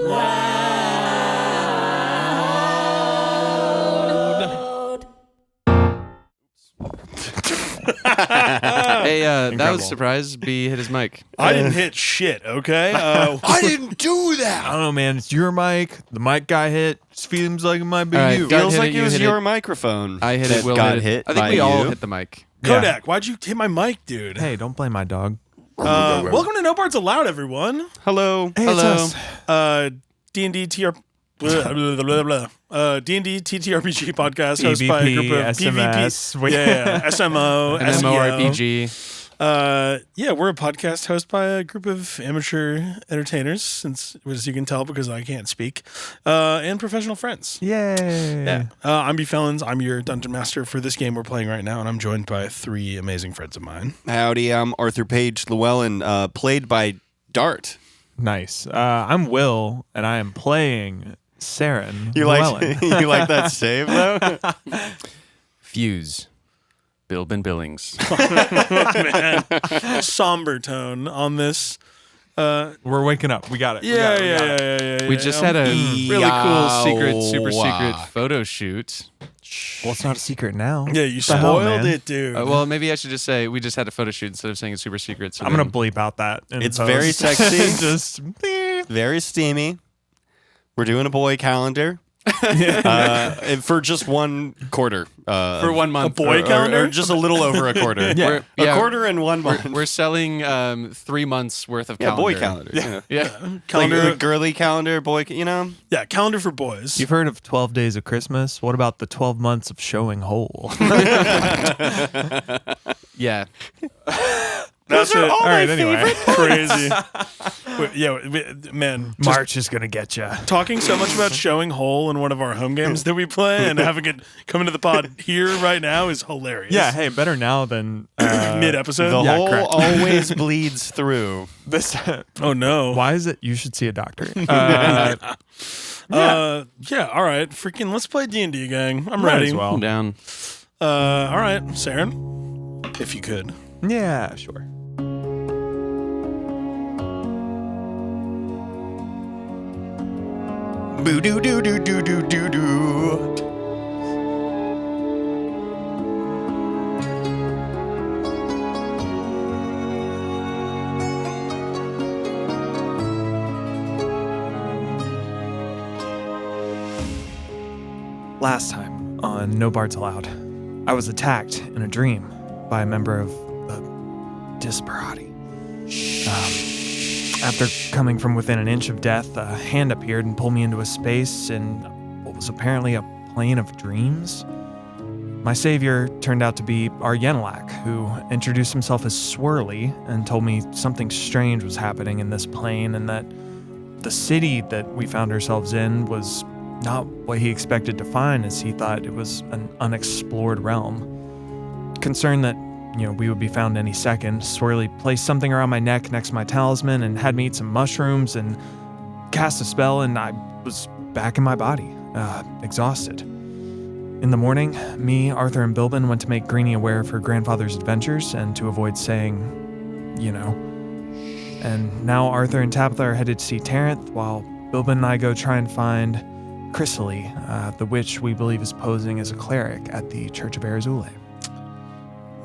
Hey, that was a surprise. B hit his mic. I didn't hit shit, okay? I didn't do that. I don't know, man. It's your mic. The mic guy hit. Seems like it might be you. Doug Feels hit like it was hit your it. microphone. I hit it. Will got hit it. I think by we all you. hit the mic. Kodak, why'd you hit my mic, dude? Hey, don't blame my dog. Welcome to No Bards Allowed, everyone. Hello. Hey, Hello. It's us. D&D TR... D&D TTRPG podcast hosted by a PvP, group of SMS. PvP, SMO, SEO. MMORPG. We're a podcast hosted by a group of amateur entertainers, since as you can tell because I can't speak, and professional friends. Yay. Yeah. I'm B Felons. I'm your dungeon master for this game we're playing right now, and I'm joined by three amazing friends of mine. Howdy, I'm Arthur Page Llewellyn, played by Dart. Nice. I'm Will, and I am playing Seren. You Llewellyn. you like that save, though? Fuse. Billben Billings. Man, somber tone on this. We're waking up. We got it. Yeah. We just had a really cool super secret photo shoot. Well, it's not a secret now. Yeah, you What the hell, spoiled man? it, dude. Well, maybe I should just say we just had a photo shoot instead of saying it's super secret. So I'm going to bleep out that. in It's post. very sexy. Just Very steamy. We're doing a boy calendar. For just 1 quarter. for 1 month. A boy calendar? Or just a little over a quarter. Yeah. A quarter and 1 month. We're selling 3 months worth of calendar. boy calendar. Yeah. Calendar. Like girly calendar, boy, Yeah, calendar for boys. You've heard of 12 Days of Christmas? What about the 12 months of showing whole? Yeah. That's it. All right, anyway. Crazy. Man. just March is going to get you. talking so much about showing whole in one of our home games that we play and having it come into the pod here right now is hilarious. Yeah, hey, better now than Mid-episode. The Yeah, hole correct. always bleeds through. this. Oh, no. Why is it you should see a doctor? Yeah, all right. Freaking, let's play D&D, gang. I'm Might ready. as well. I'm down. All right, Seren, if you could. Yeah, sure. Boo doo doo doo doo doo doo doo. Last time on No Bards Allowed, I was attacked in a dream by a member of the Disparati. After coming from within an inch of death, a hand appeared and pulled me into a space in what was apparently a plane of dreams. My savior turned out to be Aryenalak, who introduced himself as Swirly and told me something strange was happening in this plane and that the city that we found ourselves in was not what he expected to find, as he thought it was an unexplored realm. Concerned that, we would be found any second, Swirly placed something around my neck next to my talisman and had me eat some mushrooms and cast a spell, and I was back in my body, exhausted. In the morning, me, Arthur, and Billben went to make Greenie aware of her grandfather's adventures and to avoid saying, And now Arthur and Tabitha are headed to see Terrence, while Billben and I go try and find Chrysalie, the witch we believe is posing as a cleric at the Church of Arizule.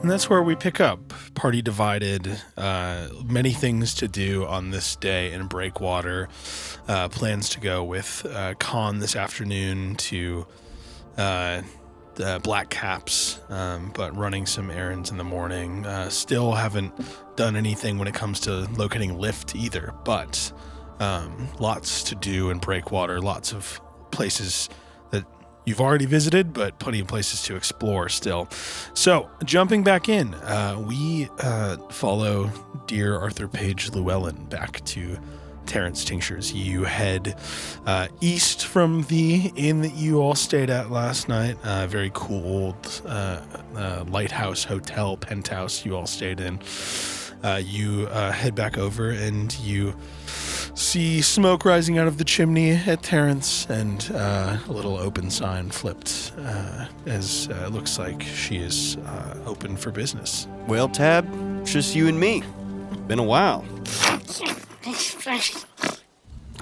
And that's where we pick up. Party divided. Many things to do on this day in Breakwater. Plans to go with Khan this afternoon to the Black Caps, but running some errands in the morning. Still haven't done anything when it comes to locating Lift either, but lots to do in Breakwater. Lots of places that you've already visited, but plenty of places to explore still. So, jumping back in, we follow dear Arthur Page Llewellyn back to Terrence Tinctures. You head east from the inn that you all stayed at last night. Very cool old lighthouse hotel penthouse you all stayed in. You head back over and you see smoke rising out of the chimney at Terrence, and a little open sign flipped as it looks like she is open for business. Well, Tab, just you and me. Been a while.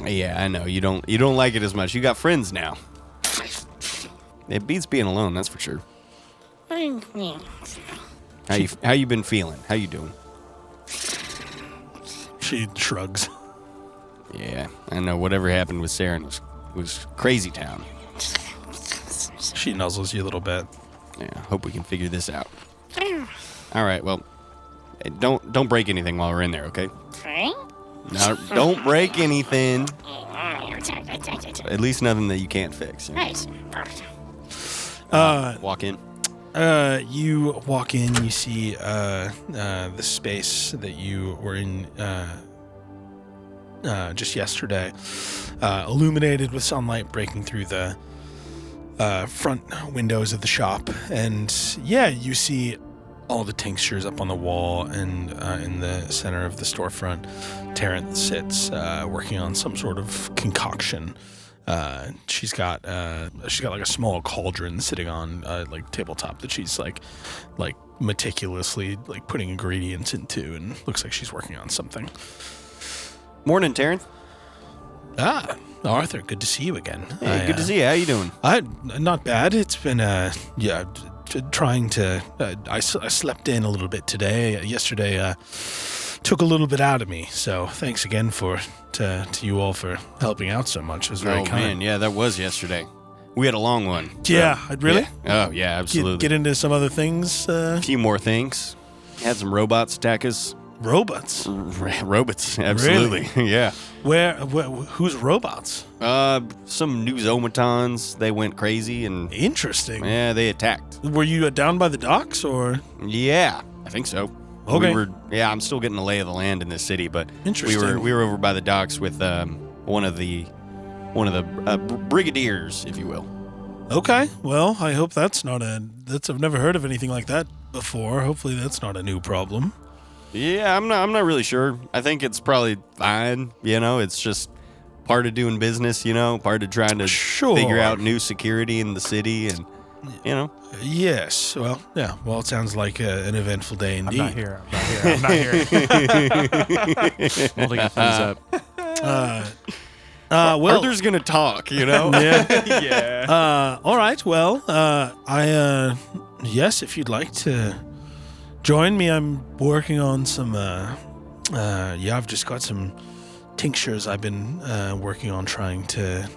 Yeah, I know. You don't like it as much. You got friends now. It beats being alone, that's for sure. How you been feeling? How you doing? She shrugs. Yeah, I know. Whatever happened with Seren was crazy town. She nuzzles you a little bit. Yeah, hope we can figure this out. All right, well, hey, don't break anything while we're in there, okay? No, don't break anything. At least nothing that you can't fix. You know? Walk in. You walk in, you see the space that you were in just yesterday, illuminated with sunlight breaking through the front windows of the shop. And yeah, you see all the tinctures up on the wall, and in the center of the storefront, Terrence sits working on some sort of concoction. She's got like a small cauldron sitting on like tabletop that she's like meticulously like putting ingredients into, and looks like she's working on something. Morning, Terrence. Arthur, good to see you again. Hey, good to see you. How you doing? Not bad. It's been trying to. I slept in a little bit today. Yesterday took a little bit out of me. So thanks again to you all for helping out so much. It was very kind. Man, yeah, that was yesterday. We had a long one. So, yeah, really? Yeah. Oh, yeah, absolutely. Get into some other things? A few more things. Had some robots attack us. Robots? Robots, absolutely. Really? Yeah. Where? Who's robots? Some new automatons. They went crazy and... Interesting. Yeah, they attacked. Were you down by the docks, or...? Yeah, I think so. Okay. I'm still getting the lay of the land in this city, but interesting. We were over by the docks with one of the brigadiers, if you will. Okay. Well, I hope I've never heard of anything like that before. Hopefully that's not a new problem. Yeah, I'm not really sure. I think it's probably fine. You know, it's just part of doing business. You know, part of trying to figure out new security in the city, and you know. Yes. Well, yeah. Well, it sounds like an eventful day indeed. I'm not here. Holding a thumbs up. Well, Arthur's gonna talk. You know. Yeah. Yeah. All right. Well, yes, if you'd like to join me, I'm working on some. I've just got some tinctures I've been working on, trying to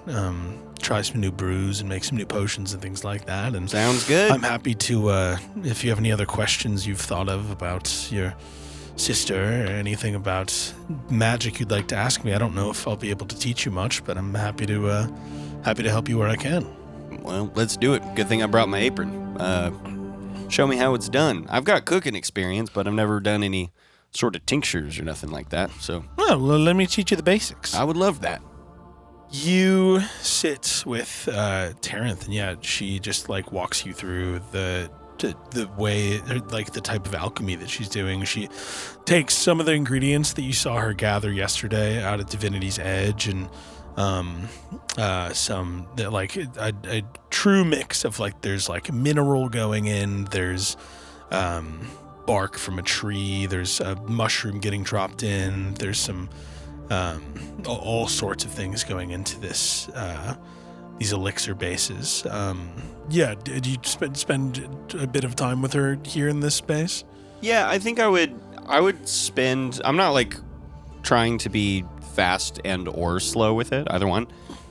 try some new brews and make some new potions and things like that. And sounds good. I'm happy to, if you have any other questions you've thought of about your sister or anything about magic you'd like to ask me. I don't know if I'll be able to teach you much, but I'm happy to help you where I can. Well, let's do it. Good thing I brought my apron. Show me how it's done. I've got cooking experience, but I've never done any sort of tinctures or nothing like that. So, well, let me teach you the basics. I would love that. You sit with Terrence, and yeah, she just like walks you through the way, like the type of alchemy that she's doing. She takes some of the ingredients that you saw her gather yesterday out at Divinity's Edge, and some that like a true mix of like there's like mineral going in, there's bark from a tree, there's a mushroom getting dropped in, there's some all sorts of things going into this these elixir bases. Did you spend a bit of time with her here in this space? Yeah, I think I would spend. I'm not like trying to be fast and or slow with it, either one.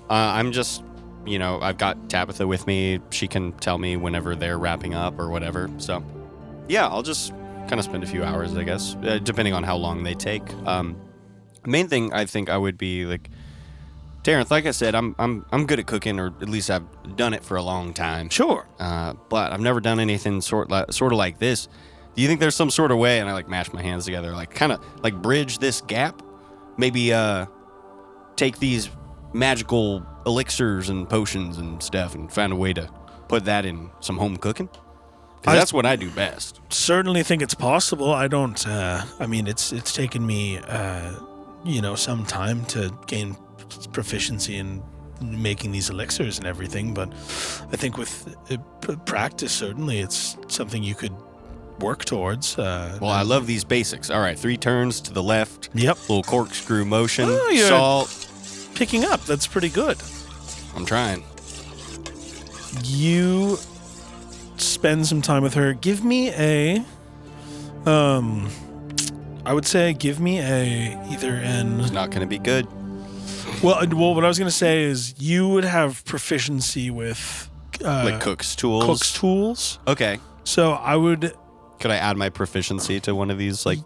I'm just, I've got Tabitha with me. She can tell me whenever they're wrapping up or whatever. So, yeah, I'll just kind of spend a few hours, I guess, depending on how long they take. Main thing I think I would be like, Terrence, like I said, I'm good at cooking, or at least I've done it for a long time. Sure. But I've never done anything sort of like this. Do you think there's some sort of way, and I like mash my hands together, like kind of like bridge this gap? Maybe take these magical elixirs and potions and stuff and find a way to put that in some home cooking? Because that's what I do best. Certainly think it's possible. I don't, it's taken me, some time to gain proficiency in making these elixirs and everything, but I think with practice, certainly it's something you could work towards. Well, I love these basics. All right, 3 turns to the left. Yep. Little corkscrew motion. Oh, yeah. Salt. picking up. That's pretty good. I'm trying. You spend some time with her. Give me a, I would say give me either an... It's not going to be good. Well, what I was going to say is you would have proficiency with... like Cook's tools? Cook's tools. Okay. So I would... Could I add my proficiency to one of these, like,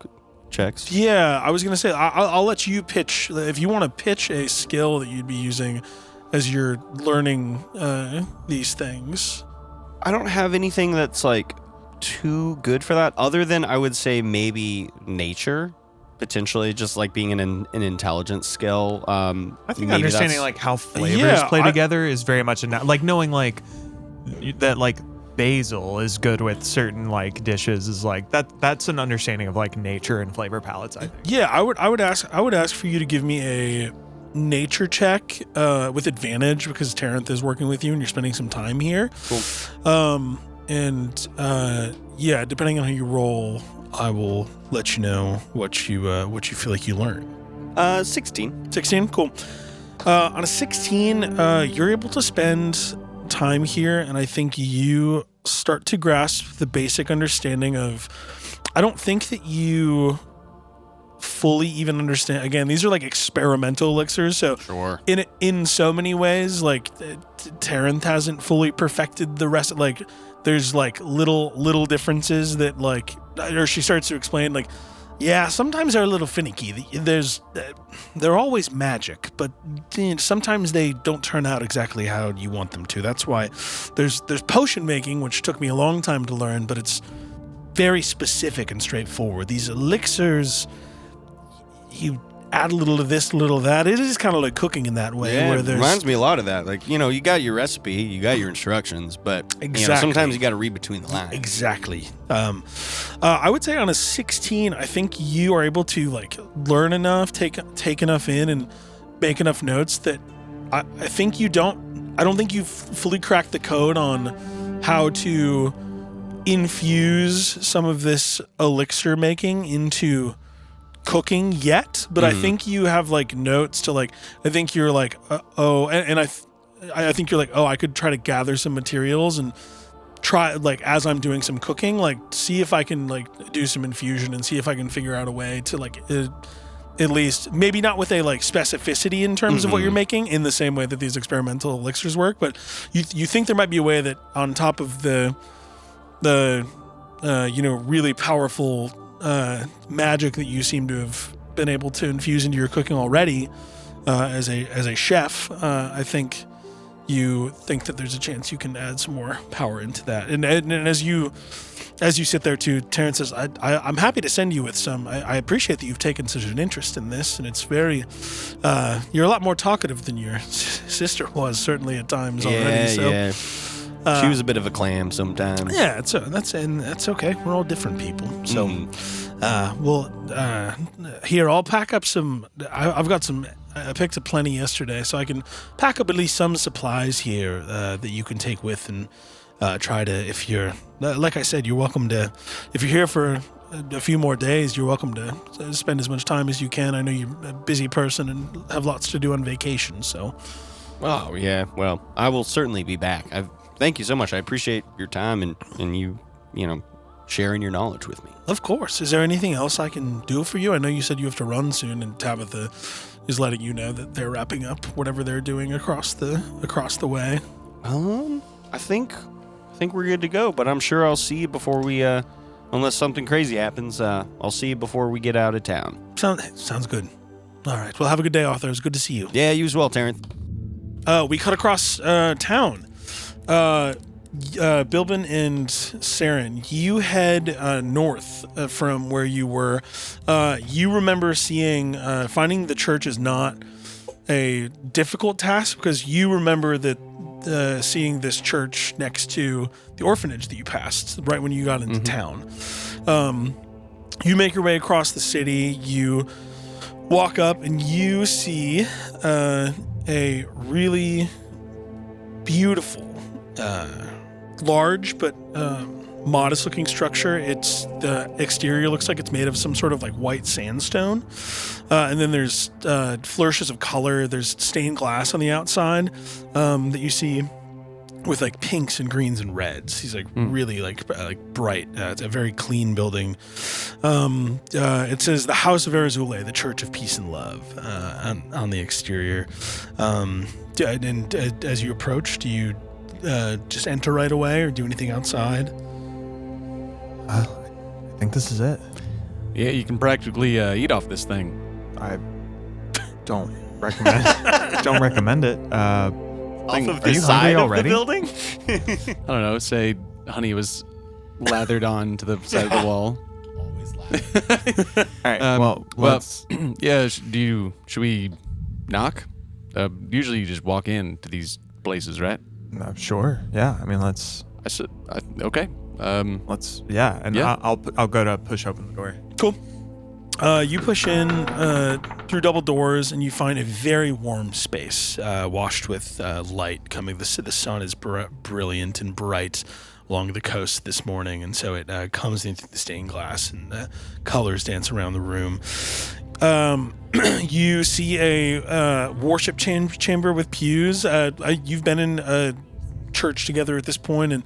checks? Yeah, I was going to say, I'll let you pitch... If you want to pitch a skill that you'd be using as you're learning these things. I don't have anything that's, like, too good for that, other than I would say maybe nature. Potentially just like being an intelligence skill. I think understanding like how flavors play together is very much like knowing like that like basil is good with certain like dishes is like that's an understanding of like nature and flavor palettes, I think. Yeah, I would ask for you to give me a nature check with advantage because Terrence is working with you and you're spending some time here. Cool. Yeah, depending on how you roll, I will let you know what you feel like you learn. 16. 16, cool. On a 16, you're able to spend time here, and I think you start to grasp the basic understanding of. I don't think that you fully even understand. Again, these are like experimental elixirs, so Sure. in so many ways, like Terrence hasn't fully perfected the rest. Like there's like little differences that like, or she starts to explain like, yeah, sometimes they're a little finicky. They're always magic, but sometimes they don't turn out exactly how you want them to. That's why there's potion making, which took me a long time to learn, but it's very specific and straightforward. These elixirs, you add a little of this, a little of that. It is kind of like cooking in that way. Yeah, where it reminds me a lot of that. Like, you got your recipe, you got your instructions, but sometimes you got to read between the lines. Exactly. I would say on a 16, I think you are able to like learn enough, take enough in, and make enough notes that I think you don't. I don't think you've fully cracked the code on how to infuse some of this elixir making into cooking yet, but I think you have like notes to like. I think you're like, I think you're like, I could try to gather some materials and try like as I'm doing some cooking, like see if I can like do some infusion and see if I can figure out a way to like at least maybe not with a like specificity in terms of what you're making in the same way that these experimental elixirs work, but you think there might be a way that on top of the really powerful magic that you seem to have been able to infuse into your cooking already as a chef, I think you think that there's a chance you can add some more power into that. And as you sit there too, Terrence says, I'm happy to send you with some. I appreciate that you've taken such an interest in this, and it's very you're a lot more talkative than your sister was certainly at times already. So. Yeah. She was a bit of a clam sometimes. Yeah, that's okay. We're all different people. So, here I'll pack up some. I've got some. I picked up plenty yesterday, so I can pack up at least some supplies here that you can take with and try to. If you're, like I said, you're welcome to. If you're here for a few more days, you're welcome to spend as much time as you can. I know you're a busy person and have lots to do on vacation, so. Oh yeah. Well, I will certainly be back. Thank you so much. I appreciate your time and you sharing your knowledge with me. Of course. Is there anything else I can do for you? I know you said you have to run soon, and Tabitha is letting you know that they're wrapping up whatever they're doing across the way. I think we're good to go, but I'm sure I'll see you before we unless something crazy happens, I'll see you before we get out of town. Sounds good. All right. Well, have a good day, Arthur. It's good to see you. Yeah, you as well, Terrence. We cut across town. Billben and Seren, you head north from where you were. You remember finding the church is not a difficult task because you remember that seeing this church next to the orphanage that you passed right when you got into town. You make your way across the city. You walk up and you see a really beautiful, large but modest looking structure. The exterior looks like it's made of some sort of like white sandstone. And then there's flourishes of color. There's stained glass on the outside that you see with like pinks and greens and reds. He's like really like bright. It's a very clean building. It says the House of Erzule, the Church of Peace and Love on the exterior. And as you approach, do you just enter right away or do anything outside? I think this is it. Yeah, you can practically eat off this thing. I don't recommend it. Off of are you the side hungry of already? the building? I don't know. Say honey was lathered on to the side of the wall. Always laughing. All right. Let's. Yeah. Should we knock? Usually you just walk in to these places, right? Sure. Yeah. I mean, let's. I said okay. Let's. Yeah. And Yeah. I'll go to push open the door. Cool. You push in through double doors, and you find a very warm space, washed with light coming. The sun is brilliant and bright along the coast this morning, and so it comes in through the stained glass, and colors dance around the room. You see a worship chamber with pews. You've been in a church together at this point, and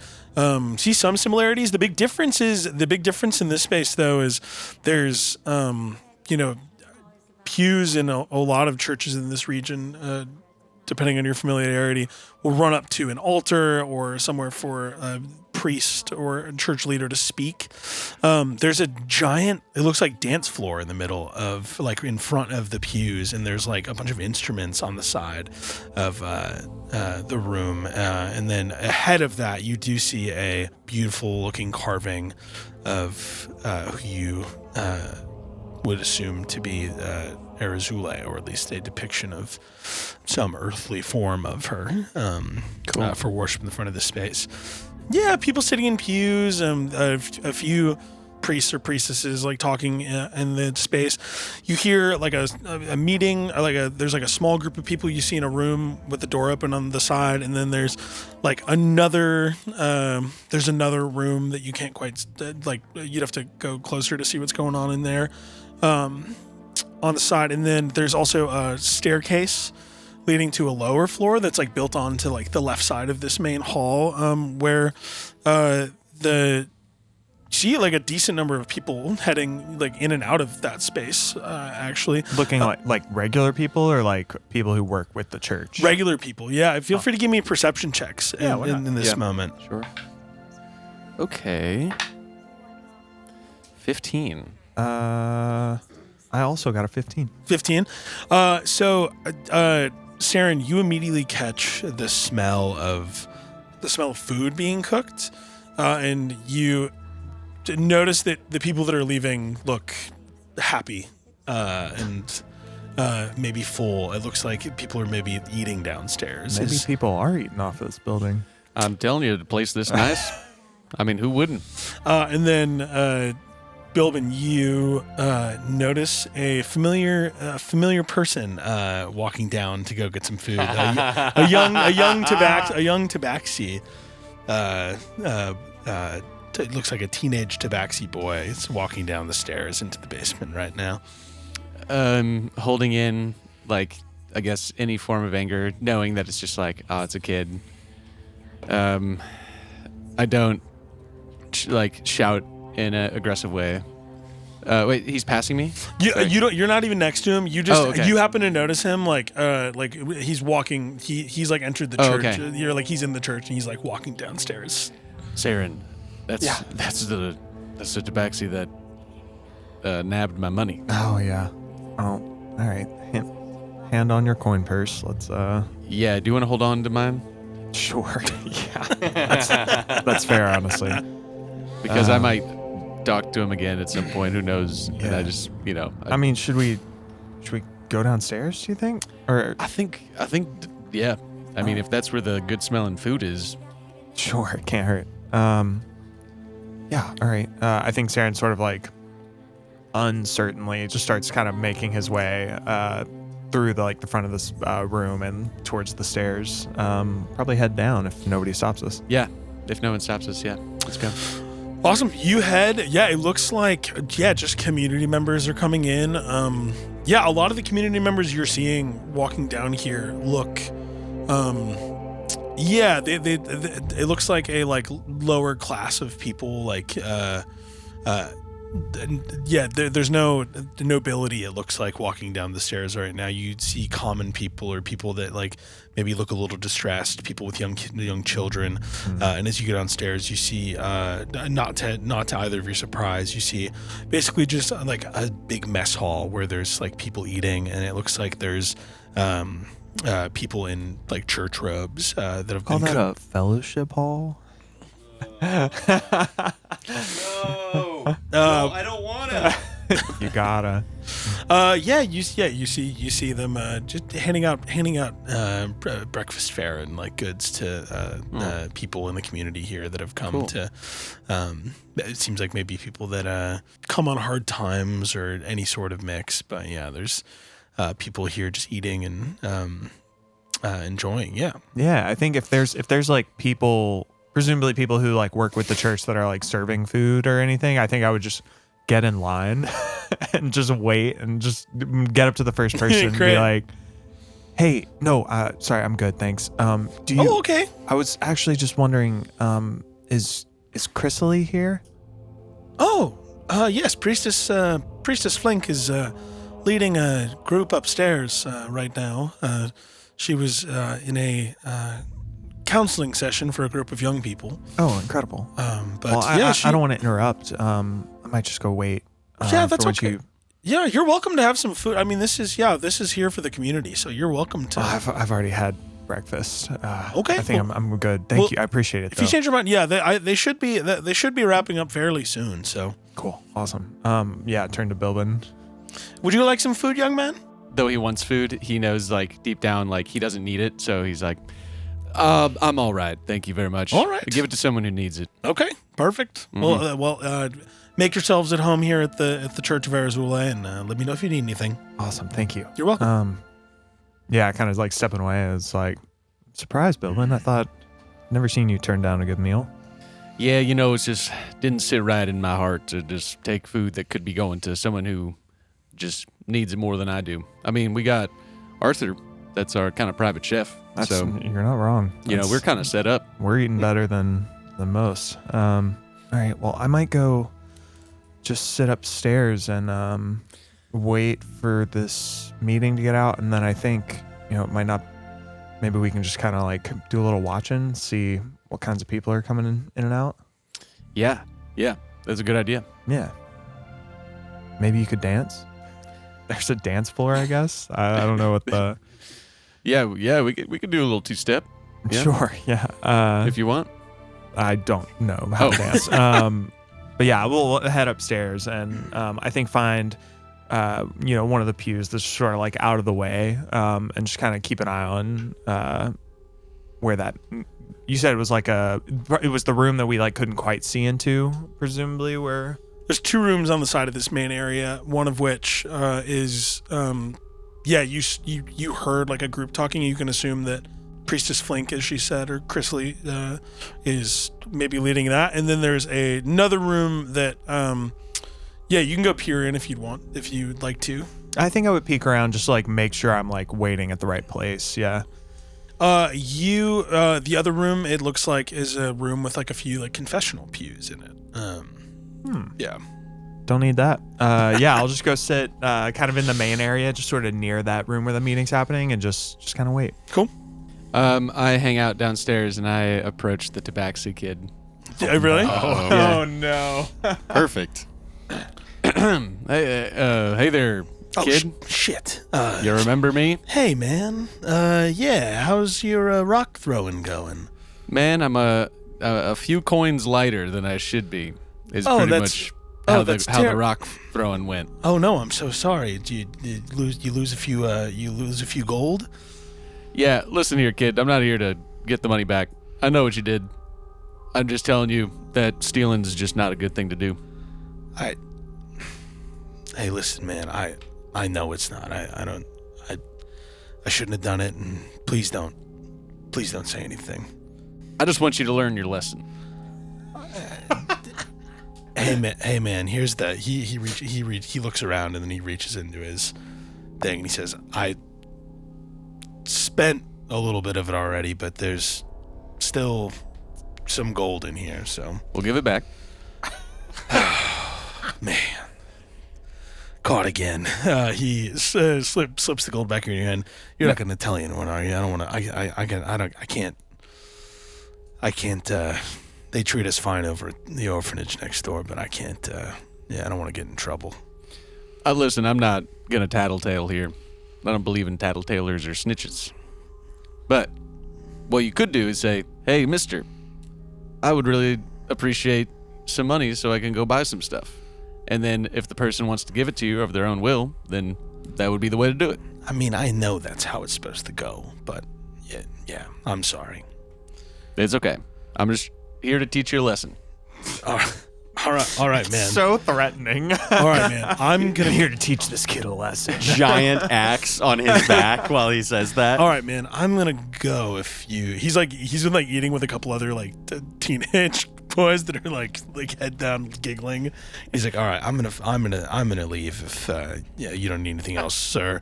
see some similarities. The big difference in this space, though, is there's pews in a lot of churches in this region, depending on your familiarity, will run up to an altar or somewhere for a priest or a church leader to speak. There's a giant, it looks like dance floor in the middle of, like in front of the pews, and there's like a bunch of instruments on the side of the room. And then ahead of that, you do see a beautiful looking carving of who you would assume to be Erzule, or at least a depiction of some earthly form of her for worship in the front of the space. Yeah, people sitting in pews, a few priests or priestesses like talking in the space. You hear like a meeting, or there's like a small group of people you see in a room with the door open on the side, and then there's like another room that you can't quite you'd have to go closer to see what's going on in there on the side, and then there's also a staircase leading to a lower floor that's like built onto like the left side of this main hall, where see like a decent number of people heading like in and out of that space, actually. Looking like regular people or like people who work with the church? Regular people, yeah. Feel free to give me perception checks in this moment. Sure. Okay. 15. I also got a 15. 15. Seren, you immediately catch the smell of food being cooked, and you notice that the people that are leaving look happy and maybe full. It looks like people are maybe eating downstairs. Maybe people are eating off of this building. I'm telling you, the place this nice. I mean, who wouldn't? And then Billben, you notice a familiar person walking down to go get some food. A young tabaxi. It looks like a teenage tabaxi boy. It's walking down the stairs into the basement right now. Holding in, like, I guess, any form of anger, knowing that it's just like, oh, it's a kid. I don't shout in an aggressive way. Wait, he's passing me? You're not even next to him. You just okay. You happen to notice him like he's walking. He's like entered the church. Okay. You're like he's in the church and he's like walking downstairs. Seren, that's the tabaxi that nabbed my money. Oh yeah. Oh, all right. Hand on your coin purse. Let's. Yeah. Do you want to hold on to mine? Sure. Yeah. That's fair, honestly. Because I might talk to him again at some point. Who knows? And I just, I mean, should we go downstairs? Do you think? Or I think, yeah. I mean, if that's where the good smelling food is, sure, it can't hurt. Yeah. All right. I think Seren sort of like uncertainly just starts kind of making his way through the front of this room and towards the stairs. Probably head down if nobody stops us. Yeah. If no one stops us, yeah. Let's go. Awesome. You head. Yeah, it looks like just community members are coming in. A lot of the community members you're seeing walking down here look. It looks like a lower class of people. There's no nobility. It looks like walking down the stairs right now. You see common people or people that maybe look a little distressed. People with young children. And as you get downstairs, you see not to either of your surprise, you see basically just a big mess hall where there's people eating, and it looks like there's people in church robes that have Call been that a fellowship hall? No, I don't want to. You gotta. You see them just handing out breakfast fare and goods to people in the community here that have come to. It seems like maybe people that come on hard times or any sort of mix, but there's people here just eating and enjoying. Yeah, I think if there's people, presumably people who work with the church that are serving food or anything, I think I would just get in line and just wait and just get up to the first person and be like, "Hey, no, sorry, I'm good, thanks. Do you?" Oh, okay. I was actually just wondering, is Chrysalie here? Oh, yes, Priestess Flink is leading a group upstairs right now. She was in a counseling session for a group of young people. Oh, incredible. I don't want to interrupt. I might just go wait. That's okay. You're welcome to have some food. I mean, this is here for the community, so you're welcome to. I've already had breakfast. Okay, I think I'm good. Thank you. I appreciate it. If you change your mind, they should be wrapping up fairly soon. So cool, awesome. Turn to Billben. Would you like some food, young man? Though he wants food, he knows deep down he doesn't need it, so he's like, I'm all right. Thank you very much. All right. Give it to someone who needs it. Okay, perfect. Mm-hmm. Make yourselves at home here at the Church of Arizula, and let me know if you need anything. Awesome, thank you. You're welcome. Kind of stepping away. It's surprise, Billben. I thought never seen you turn down a good meal. Yeah, it's just didn't sit right in my heart to just take food that could be going to someone who just needs it more than I do. I mean, we got Arthur. That's our kind of private chef. So you're not wrong. We're kind of set up. We're eating better than most. All right. Well, I might go just sit upstairs and wait for this meeting to get out, and then I think it might not. Maybe we can just kind of do a little watching, see what kinds of people are coming in and out. Yeah, that's a good idea. Yeah. Maybe you could dance. There's a dance floor, I guess. I don't know what the. Yeah, we could do a little two-step. Yeah. Sure, yeah. If you want. I don't know how to dance. But yeah, we'll head upstairs and I think find one of the pews that's sort of out of the way, and just kind of keep an eye on where that. You said it was it was the room that we couldn't quite see into, presumably where. There's two rooms on the side of this main area, one of which is you heard a group talking. You can assume that Priestess Flink, as she said, or Chrysalie, is maybe leading that. And then there's another room that you can go peer in if you'd like to. I think I would peek around, just make sure I'm waiting at the right place. Yeah. The other room, it looks is a room with a few confessional pews in it. Yeah. Don't need that. I'll just go sit kind of in the main area, just sort of near that room where the meeting's happening, and just kind of wait. Cool. I hang out downstairs and I approach the Tabaxi kid. Really? Oh no. Perfect. Hey there, kid. Shit. You remember me? Hey, man. How's your rock throwing going? Man, I'm a few coins lighter than I should be. Is pretty much how the rock throwing went. Oh no, I'm so sorry. You lose a few gold? Yeah, listen here, kid. I'm not here to get the money back. I know what you did. I'm just telling you that stealing is just not a good thing to do. Hey, listen, man. I know it's not. I shouldn't have done it, and please don't say anything. I just want you to learn your lesson. Hey man, here's the he looks around and then he reaches into his thing and he says, I spent a little bit of it already, but there's still some gold in here, so We'll give it back. man. Caught again. He slips the gold back in your hand. You're not going to tell anyone, are you? I don't want to. I can't. They treat us fine over at the orphanage next door, but I can't. I don't want to get in trouble. Listen, I'm not gonna tattletale here. I don't believe in tattletalers or snitches. But what you could do is say, "Hey, Mister, I would really appreciate some money so I can go buy some stuff." And then if the person wants to give it to you of their own will, then that would be the way to do it. I mean, I know that's how it's supposed to go, but yeah, I'm sorry. It's okay. I'm just here to teach you a lesson. All right, man. So threatening. All right, man. I'm here to teach this kid a lesson. Giant axe on his back while he says that. All right, man. I'm gonna go if you. He's been eating with a couple other teenage boys that are like head down giggling. He's like, all right, I'm gonna leave if you don't need anything else, sir.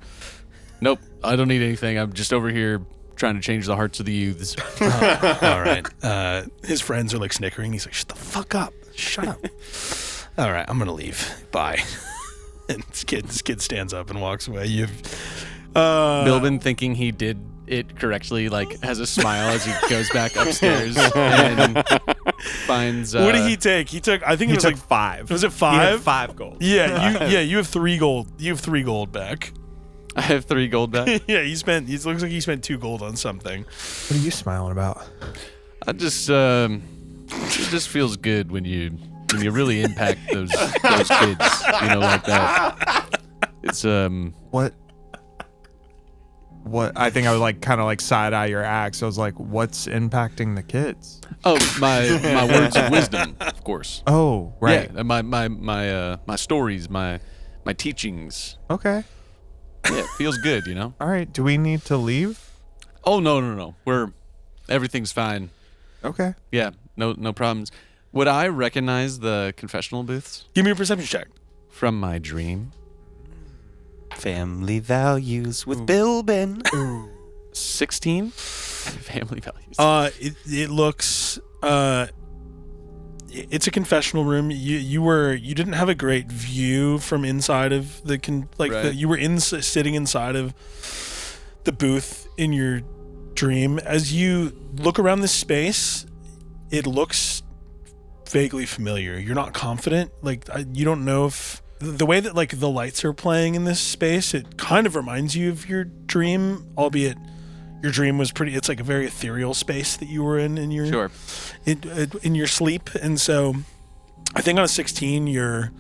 Nope, I don't need anything. I'm just over here trying to change the hearts of the youths. All right. His friends are snickering. He's like, shut the fuck up. Shut up. All right, I'm gonna leave. Bye. And this kid stands up and walks away. Billben, thinking he did it correctly, has a smile as he goes back upstairs and finds. What did he take? He took. I think it was 5. Was it 5? He had 5 gold. Yeah. You have 3 gold. You have 3 gold back. I have 3 gold back. Yeah, It looks like he spent 2 gold on something. What are you smiling about? I just. It just feels good when you really impact those kids, like that. It's What? I think I would kind of side eye your axe. I was like, what's impacting the kids? Oh, my words of wisdom, of course. Oh, right. Yeah, my stories, my teachings. Okay. Yeah, it feels good, All right. Do we need to leave? Oh no. Everything's fine. Okay. Yeah, no problems. Would I recognize the confessional booths Give me a perception check. from my dream? Family values with Billben. 16? Family values. It looks. It's a confessional room. You didn't have a great view from inside of Right. you were sitting inside of the booth in your dream. As you look around this space, it looks vaguely familiar. You're not confident. You don't know if the way that the lights are playing in this space, it kind of reminds you of your dream, albeit your dream was pretty. It's a very ethereal space that you were in your Sure. in your sleep. And so I think on a 16 you're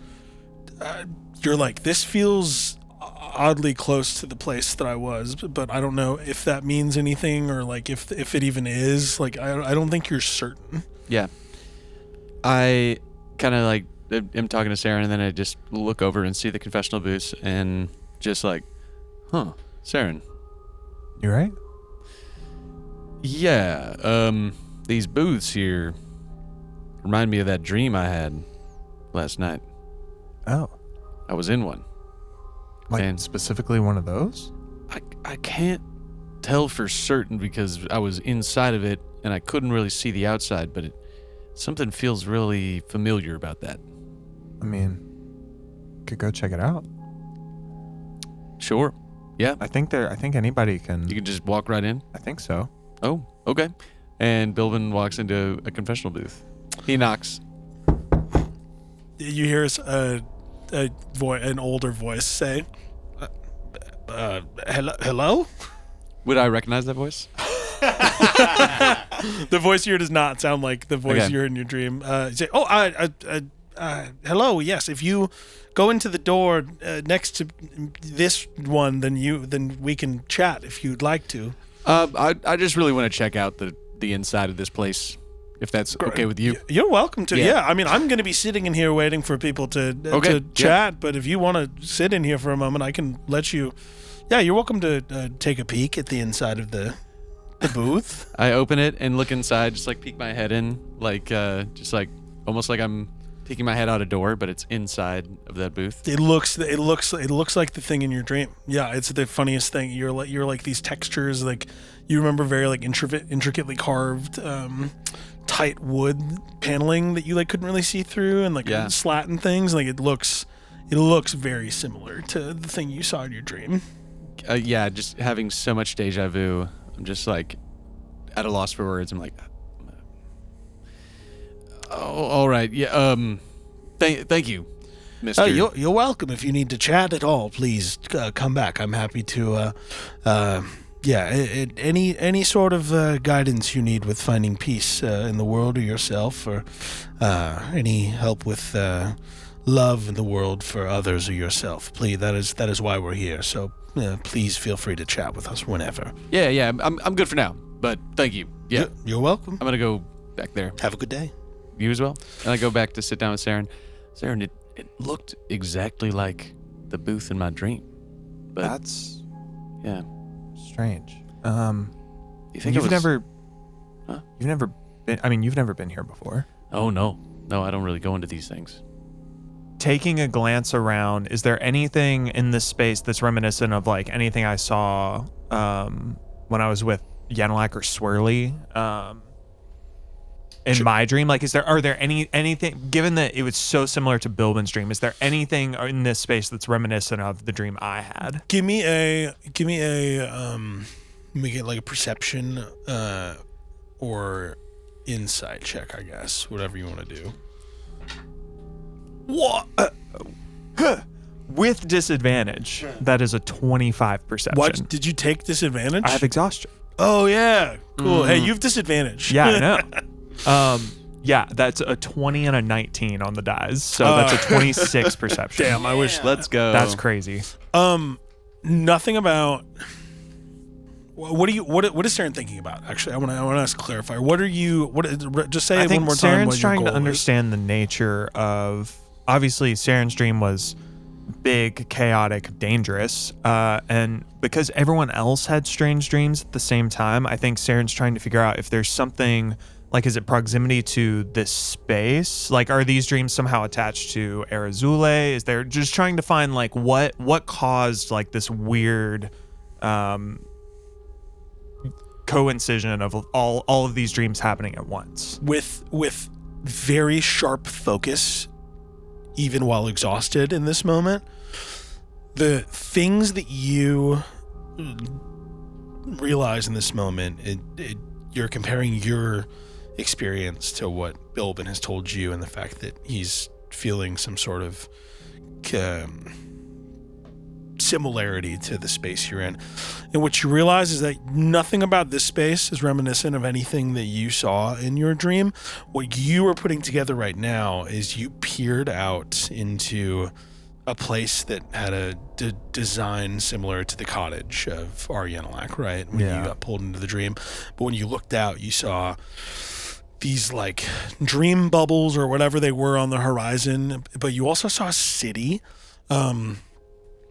like, this feels oddly close to the place that I was, but I don't know if that means anything or if it even is. I don't think you're certain. Yeah. I kind of am talking to Seren, and then I just look over and see the confessional booths and just Seren. You right? Yeah, these booths here remind me of that dream I had last night. Oh. I was in one. And Specifically one of those? I can't tell for certain because I was inside of it and I couldn't really see the outside, but something feels really familiar about that. I mean, could go check it out. Sure. Yeah. I think anybody can. You can just walk right in? I think so. Oh, okay. And Billben walks into a confessional booth. He knocks. You hear an older voice say, hello? Would I recognize that voice? The voice you hear does not sound like the voice Okay. you heard in your dream. You say, hello, yes. If you go into the door next to this one, then we can chat if you'd like to. I just really want to check out the inside of this place, if that's okay with you. You're welcome to. Yeah. Yeah, I mean, I'm going to be sitting in here waiting for people to Okay, chat, but if you want to sit in here for a moment, I can let you. Yeah, you're welcome to take a peek at the inside of the booth. I open it and look inside, just peek my head in, almost like I'm peeking my head out a door, but it's inside of that booth. It looks like the thing in your dream. Yeah, it's the funniest thing. You're like these textures, like you remember very like intricately carved, tight wood paneling that you like couldn't really see through, and like slat and things. Like it looks very similar to the thing you saw in your dream. Yeah, just having so much deja vu. I'm just like at a loss for words. I'm like, oh, all right. Yeah. Thank you, Mister. You're welcome. If you need to chat at all, please come back. I'm happy to. Any sort of guidance you need with finding peace in the world or yourself, or any help with love in the world for others or yourself, please. That is why we're here. So please feel free to chat with us whenever. Yeah. I'm good for now. But thank you. Yeah. You're welcome. I'm gonna go back there. Have a good day. You as well. And I go back to sit down with Seren. Seren, it looked exactly like the booth in my dream. But That's yeah. strange. You think You've never been here before. Oh no, I don't really go into these things. Taking a glance around, is there anything in this space that's reminiscent of like anything I saw when I was with Yenilak or Swirly in my dream? Like, are there anything, given that it was so similar to Billben's dream, is there anything in this space that's reminiscent of the dream I had? Give me a make it like a perception or insight check, I guess, whatever you want to do. What? With disadvantage, that is a 25 perception. What? Did you take disadvantage? I have exhaustion. Oh, yeah. Cool. Hey, you have disadvantage. Yeah, I know. Yeah, that's a 20 and a 19 on the dice. So that's a 26 perception. Damn, I wish. Let's go. That's crazy. Nothing about. What is Seren thinking about? Actually, I want to ask clarify. What are you? Just say I it think one more time. Seren's trying to understand the nature of. Obviously, Seren's dream was big, chaotic, dangerous, and because everyone else had strange dreams at the same time, I think Seren's trying to figure out if there's something. Like, is it proximity to this space? Like, are these dreams somehow attached to Arazule? Is there just trying to find like what caused like this weird coincision of all of these dreams happening at once? With very sharp focus, even while exhausted in this moment, the things that you realize in this moment, you're comparing your experience to what Billben has told you, and the fact that he's feeling some sort of similarity to the space you're in. And what you realize is that nothing about this space is reminiscent of anything that you saw in your dream. What you are putting together right now is you peered out into a place that had a design similar to the cottage of Yenilak, right? When you got pulled into the dream. But when you looked out, you saw these like dream bubbles or whatever they were on the horizon, but you also saw a city.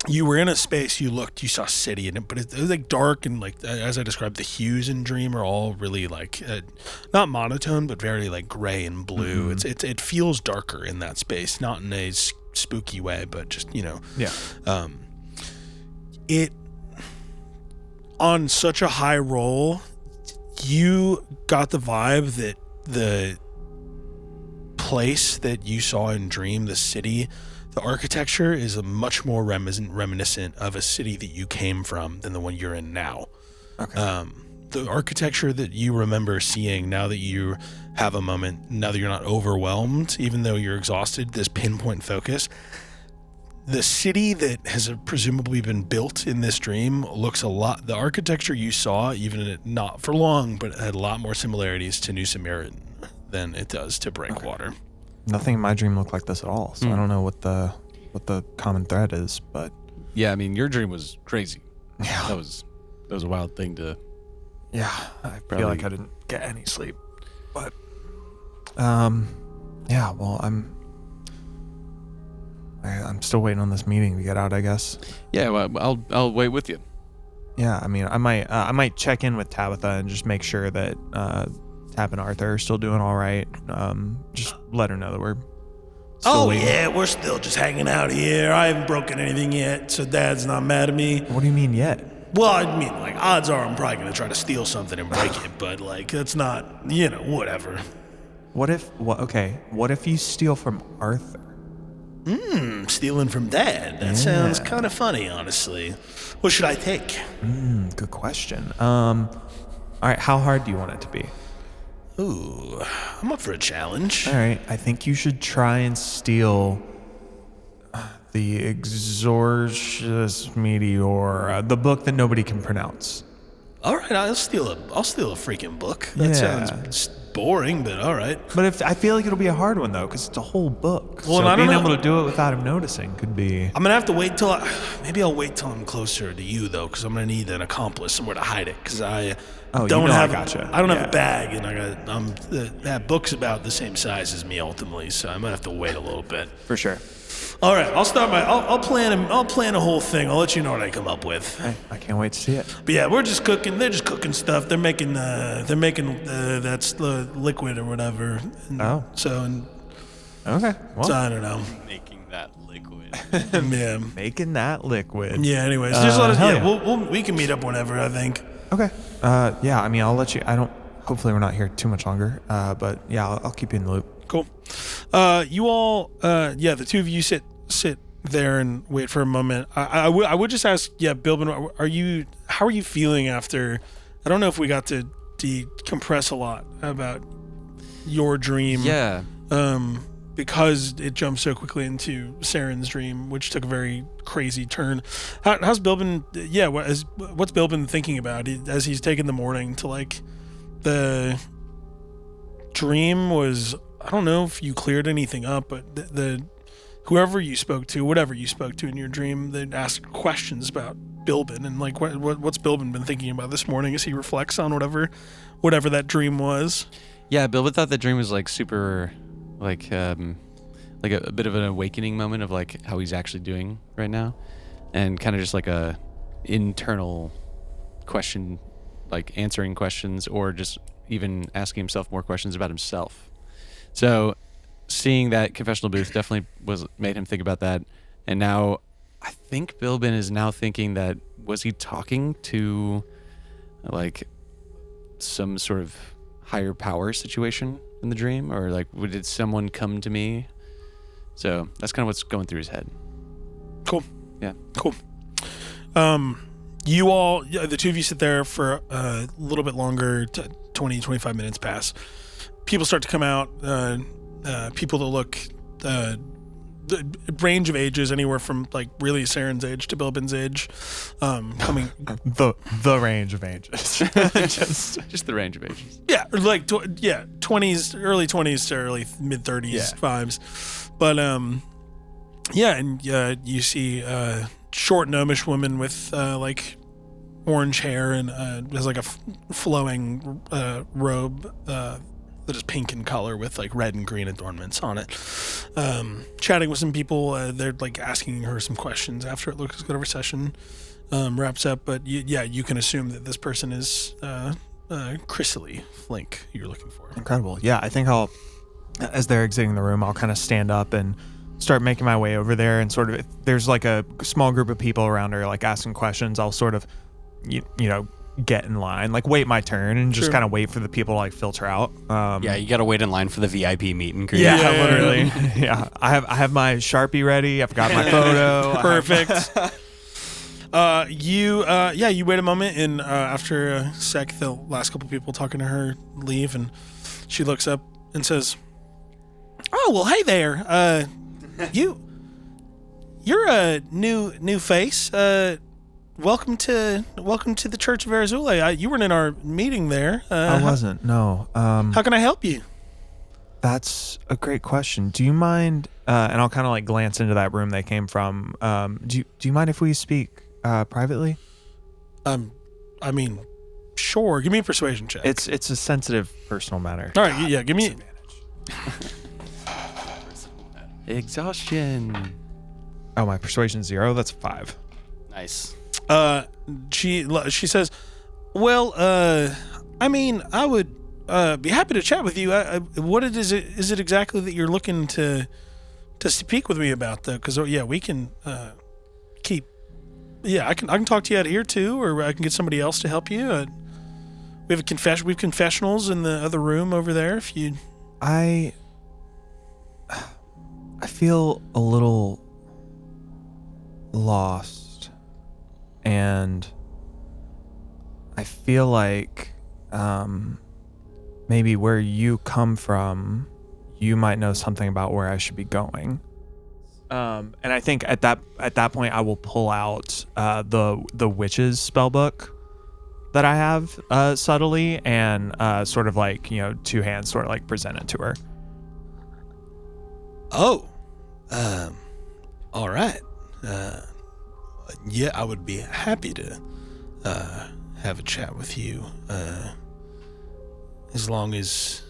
You were in a space, you saw a city in it, but it was like dark, and like, as I described, the hues in Dream are all really like, not monotone, but very like gray and blue. Mm-hmm. It feels darker in that space, not in a spooky way, but just, it, on such a high roll, you got the vibe that the place that you saw in Dream, the city, the architecture is a much more reminiscent of a city that you came from than the one you're in now. Okay. The architecture that you remember seeing, now that you have a moment, now that you're not overwhelmed, even though you're exhausted, this pinpoint focus, the city that has presumably been built in this dream looks a lot, the architecture you saw, even not for long, but had a lot more similarities to New Samarin than it does to Breakwater. Okay. Nothing in my dream looked like this at all, so I don't know what the common thread is, but yeah, I mean, your dream was crazy. Yeah, that was a wild thing to. Yeah, I feel like I didn't get any sleep, but yeah. Well, I'm still waiting on this meeting to get out, I guess. Yeah, well, I'll wait with you. Yeah, I mean, I might check in with Tabitha and just make sure that Tab and Arthur are still doing all right. Just let her know that Oh, waiting? yeah, we're still just hanging out here. I haven't broken anything yet, so Dad's not mad at me. What do you mean yet? Well, I mean, like, odds are I'm probably going to try to steal something and break it, but, like, that's not, whatever. What if you steal from Arthur? Stealing from Dad. That sounds kind of funny, honestly. What should I take? Good question. All right, how hard do you want it to be? Ooh, I'm up for a challenge. All right, I think you should try and steal the Exorcist Meteor, the book that nobody can pronounce. All right, I'll steal a freaking book. That sounds boring, but all right. But I feel like it'll be a hard one though, because it's a whole book. Well, so I don't being know. able to do it without him noticing could be. I'm gonna have to wait till maybe I'll wait till I'm closer to you though, because I'm gonna need an accomplice somewhere to hide it. Because I don't have a bag, and that book's about the same size as me ultimately, so I'm gonna have to wait a little bit. For sure. All right, I'll plan a whole thing. I'll let you know what I come up with. Hey, I can't wait to see it. But yeah, they're just cooking stuff. They're making that's the liquid or whatever. Oh. Okay. Well, So I don't know. Making that liquid. Yeah. making that liquid. Yeah. Anyways, just let us. hell Yeah, we can meet up whenever. I think. Okay. Yeah. I mean, I'll let you. Hopefully, we're not here too much longer. But yeah, I'll keep you in the loop. Cool. You all. The two of you sit there and wait for a moment. I would just ask. Yeah, Billben, how are you feeling after? I don't know if we got to decompress a lot about your dream. Yeah. Because it jumped so quickly into Seren's dream, which took a very crazy turn. How's Billben? Yeah, what's Billben thinking about as he's taking the morning to like the dream was? I don't know if you cleared anything up, but the whatever you spoke to in your dream, they'd ask questions about Billben and like what's Billben been thinking about this morning as he reflects on whatever that dream was. Yeah, Billben thought that dream was like super, like a bit of an awakening moment of like how he's actually doing right now, and kind of just like a internal question, like answering questions or just even asking himself more questions about himself. So seeing that confessional booth definitely made him think about that. And now I think Billben is now thinking that, was he talking to like some sort of higher power situation in the dream, or like did someone come to me? So that's kind of what's going through his head. Cool. Yeah. Cool. You all, the two of you sit there for a little bit longer, 20, 25 minutes pass. People start to come out, people that look, the range of ages, anywhere from like really Seren's age to Billben's age, coming. The range of ages. Just the range of ages. Yeah, like 20s, early 20s to early mid 30s vibes. But you see a short gnomish woman with like orange hair and has like a flowing robe that is pink in color with like red and green adornments on it. Chatting with some people, they're like asking her some questions after it looks like whatever session wraps up. But you can assume that this person is Chrysalie Flink you're looking for. Incredible. Yeah, I think as they're exiting the room, I'll kind of stand up and start making my way over there, and sort of, if there's like a small group of people around her like asking questions, I'll sort of, you know, get in line, like wait my turn and just kind of wait for the people to like filter out. Yeah, you got to wait in line for the VIP meet and greet. Yeah, literally. Yeah, I have my Sharpie ready. I've got my photo. Perfect. You wait a moment, and after a sec, the last couple people talking to her leave, and she looks up and says, "Oh, well, hey there. You're a new face. Welcome to the Church of Arizula. You weren't in our meeting there. I wasn't. No. How can I help you?" That's a great question. Do you mind? And I'll kind of like glance into that room they came from. Do you mind if we speak privately? I mean, sure. Give me a persuasion check. It's a sensitive personal matter. All right. Yeah. Give me. Exhaustion. Oh, my persuasion's 0. That's 5. Nice. She says, "Well, I mean, I would be happy to chat with you. What is it exactly that you're looking to to speak with me about, though, because we can keep. Yeah, I can talk to you out here too, or I can get somebody else to help you. We have we have confessionals in the other room over there. If you, I feel a little lost, and I feel like maybe where you come from, you might know something about where I should be going. And I think at that point I will pull out the witch's spellbook that I have subtly, and sort of like, two hands sort of like present it to her. Oh, all right. Yeah, I would be happy to have a chat with you, as long as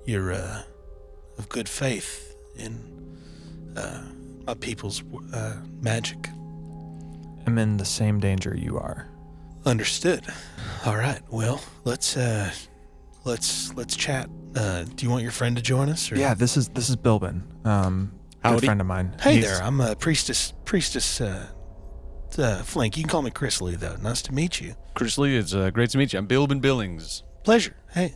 you're of good faith in my people's magic. I'm in the same danger you are. Understood. All right. Well, let's chat. Do you want your friend to join us? Or? Yeah, this is Billben. Good friend of mine. Hey there. I'm Priestess Flink. You can call me Chrisley, though. Nice to meet you. Chrisley, it's great to meet you. I'm Billben Billings. Pleasure. Hey.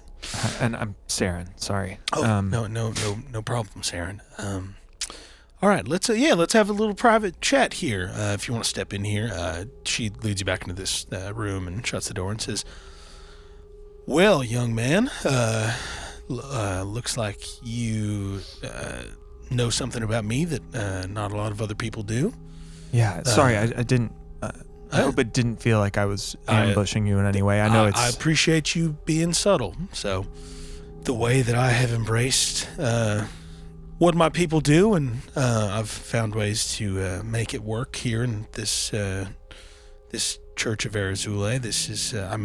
And I'm Seren. Sorry. Oh, no problem, Seren. All right, let's have a little private chat here. If you want to step in here, she leads you back into this room and shuts the door and says, "Well, young man, looks like you know something about me that not a lot of other people do." Yeah, sorry, I didn't. I hope it didn't feel like I was ambushing you in any way. I know I appreciate you being subtle. So, the way that I have embraced what my people do, and I've found ways to make it work here in this this Church of Arizule. This is, I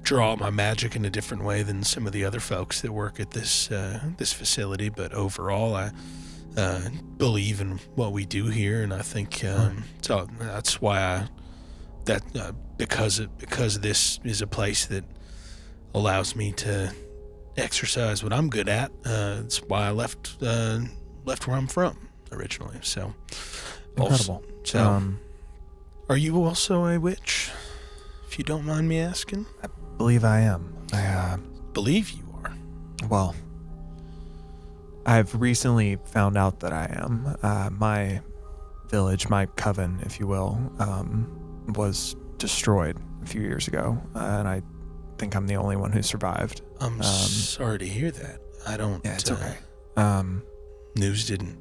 draw my magic in a different way than some of the other folks that work at this this facility, but overall, I believe in what we do here, and I think so. That's why because this is a place that allows me to exercise what I'm good at. It's why I left where I'm from originally. So incredible. Are you also a witch? If you don't mind me asking. I believe I am. I believe you are. Well, I've recently found out that I am. My village, my coven, if you will, was destroyed a few years ago, and I think I'm the only one who survived. I'm sorry to hear that. I don't. Yeah, it's okay. News didn't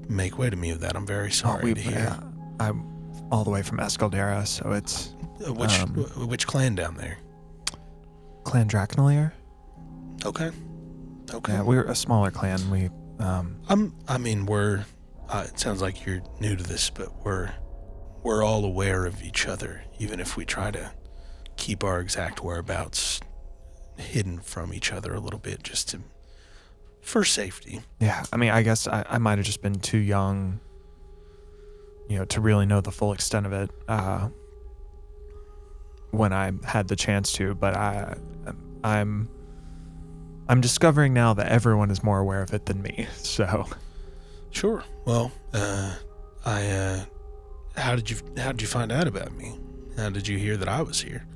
make way to me of that. I'm very sorry to hear. I'm all the way from Escaldera, so it's which clan down there? Clan Drachnalier. Okay. Yeah, we're a smaller clan. We. We're. It sounds like you're new to this, but we're all aware of each other, even if we try to keep our exact whereabouts hidden from each other a little bit, just for safety. Yeah, I guess I might have just been too young, to really know the full extent of it when I had the chance to. But I'm discovering now that everyone is more aware of it than me. So, sure. Well, how did you find out about me? How did you hear that I was here?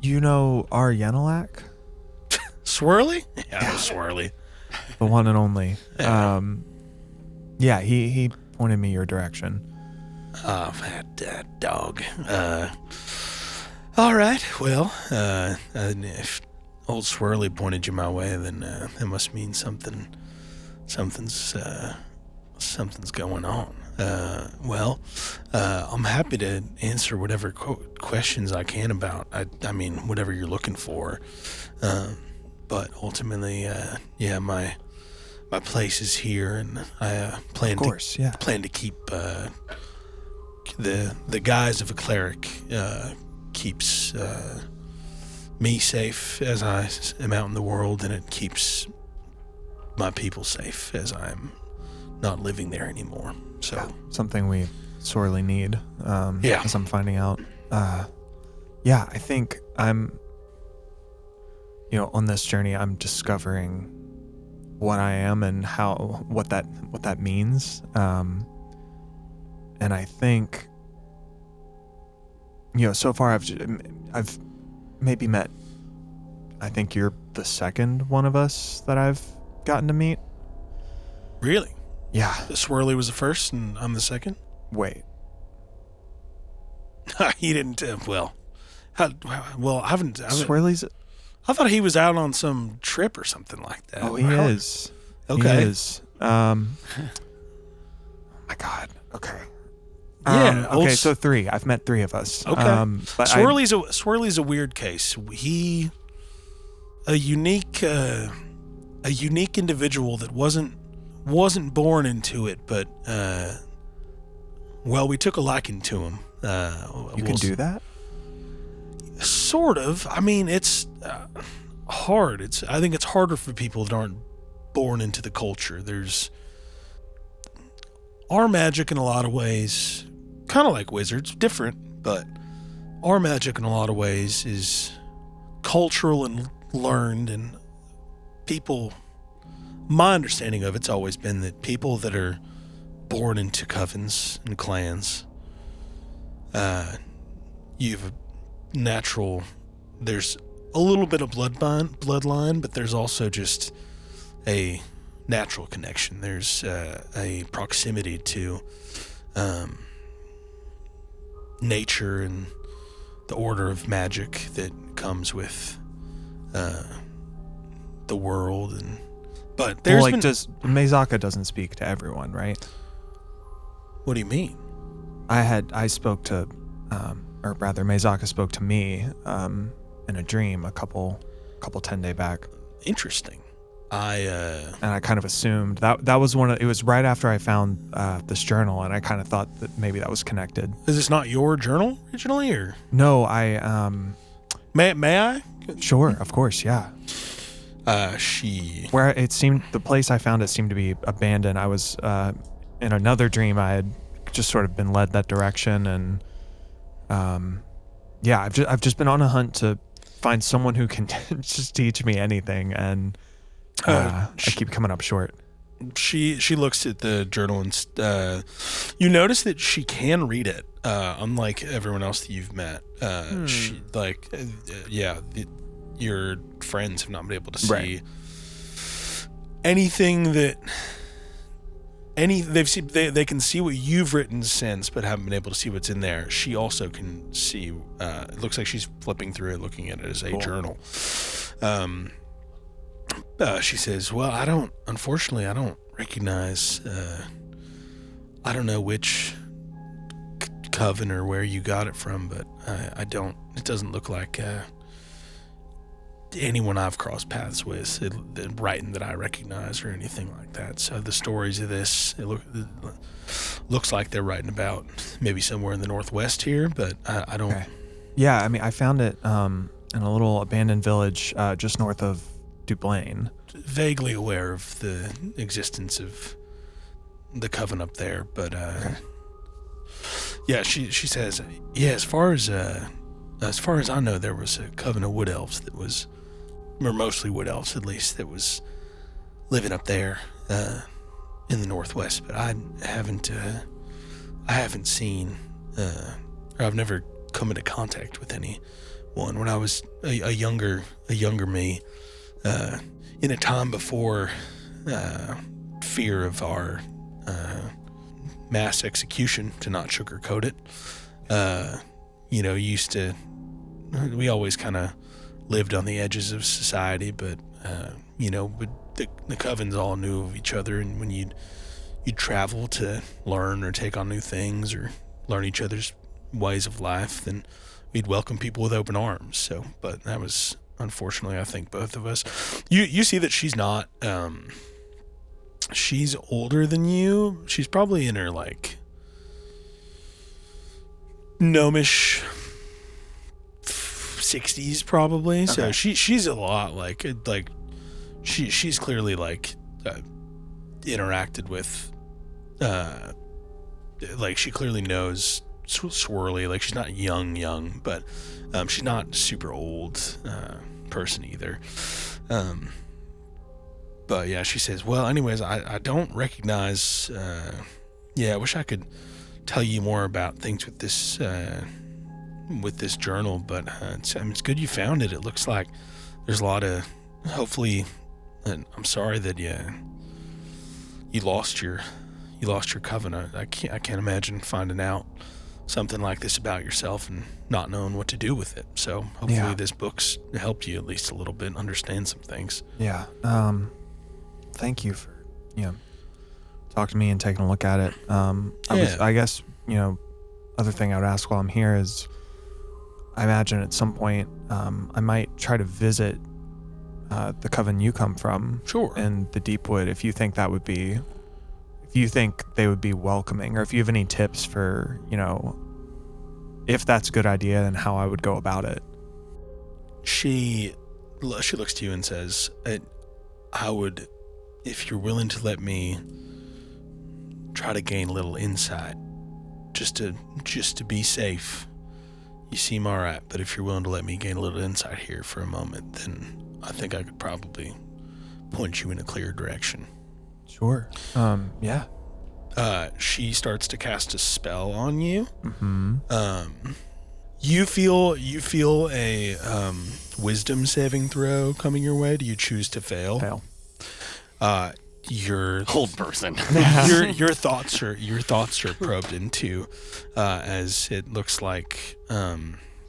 You know our Yenilak? Swirly? Yeah, Swirly. The one and only. Yeah, he pointed me your direction. Oh, that dog. All right. Well, if old Swirly pointed you my way, then that must mean something's going on. I'm happy to answer whatever questions I can about. I mean, whatever you're looking for. But ultimately, my place is here, and I plan to keep the guise of a cleric keeps me safe as I am out in the world, and it keeps my people safe as I'm not living there anymore. So something we sorely need. As I'm finding out. I think I'm. On this journey, I'm discovering what I am and what that means. And I think, so far I've maybe met. I think you're the second one of us that I've gotten to meet. Really? Yeah. The Swirly was the first, and I'm the second. Wait. He didn't. I haven't. Swirly's. I thought he was out on some trip or something like that. Oh, he is. Okay. He is. Oh my God. Okay. Yeah. Okay. So 3. I've met 3 of us. Okay. But Swirly's a weird case. He a unique individual that wasn't born into it, but we took a liking to him. You can do that? Sort of. I mean, it's hard. I think it's harder for people that aren't born into the culture. There's our magic in a lot of ways, kind of like wizards, different, but our magic in a lot of ways is cultural and learned, and people, my understanding of it's always been that people that are born into covens and clans, you've natural, there's a little bit of bloodline, but there's also just a natural connection. There's a proximity to nature and the order of magic that comes with the world. But there's Mezaka doesn't speak to everyone, right? What do you mean? I spoke to, or rather, Mezaka spoke to me in a dream a couple 10-day back. Interesting. And I kind of assumed that was it was right after I found this journal, and I kind of thought that maybe that was connected. Is this not your journal originally, or? No, May I? Sure, of course, yeah. Where it seemed, the place I found it seemed to be abandoned. I was in another dream. I had just sort of been led that direction, and I've just been on a hunt to find someone who can just teach me anything, and I keep coming up short. She looks at the journal, and you notice that she can read it, unlike everyone else that you've met. She your friends have not been able to see anything that they can see what you've written since, but haven't been able to see what's in there. She also can see. It looks like she's flipping through it, looking at it as a journal. She says, "Well, I don't recognize. I don't know which coven or where you got it from, but I don't. It doesn't look like anyone I've crossed paths with, writing that I recognize or anything like that. So the stories of this, it looks like they're writing about maybe somewhere in the Northwest here, but I don't." Okay. Yeah, I mean, I found it in a little abandoned village just north of Duplain. Vaguely aware of the existence of the coven up there, but yeah, she says, yeah, as far as I know, there was a coven of wood elves that was, or mostly wood elves at least, that was living up there in the Northwest, but I haven't seen, or I've never come into contact with anyone. When I was a younger me, in a time before fear of our mass execution, to not sugarcoat it, we always kind of lived on the edges of society, but the covens all knew of each other, and when you'd travel to learn or take on new things or learn each other's ways of life, then we'd welcome people with open arms. So, but that was, unfortunately, I think both of us. You see that she's not. She's older than you. She's probably in her gnomish 60s, probably. Okay. So she's a lot she's clearly interacted with. She clearly knows Swirly. She's not young, but she's not super old person either. But yeah, she says, well, anyways, I don't recognize, I wish I could tell you more about things with this journal, but it's good you found it. It looks like there's a lot of, hopefully, and I'm sorry that you lost your coven. I can't imagine finding out something like this about yourself and not knowing what to do with it. So hopefully this book's helped you at least a little bit understand some things. Yeah. Thank you for, talking to me and taking a look at it. I guess, other thing I would ask while I'm here is, I imagine at some point, I might try to visit the coven you come from. Sure. And the Deepwood, if you think they would be welcoming, or if you have any tips for, if that's a good idea and how I would go about it. She looks to you and says, I would, if you're willing to let me try to gain a little insight, just to be safe. You seem all right, but if you're willing to let me gain a little insight here for a moment, then I think I could probably point you in a clear direction. Sure. Yeah. She starts to cast a spell on you. Mm-hmm. You feel a wisdom saving throw coming your way. Do you choose to fail? Fail. Your old person. your thoughts are probed into, as it looks like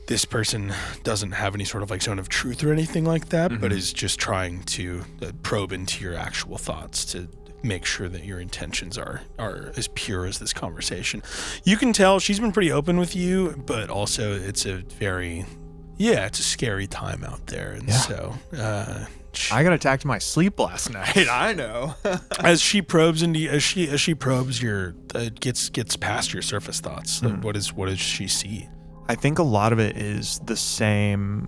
this person doesn't have any sort of like zone of truth or anything like that, but is just trying to probe into your actual thoughts to make sure that your intentions are as pure as this conversation. You can tell she's been pretty open with you, but also it's a scary time out there, and so I got attacked in my sleep last night. I know. as she probes your gets past your surface thoughts. What does she see? I think a lot of it is the same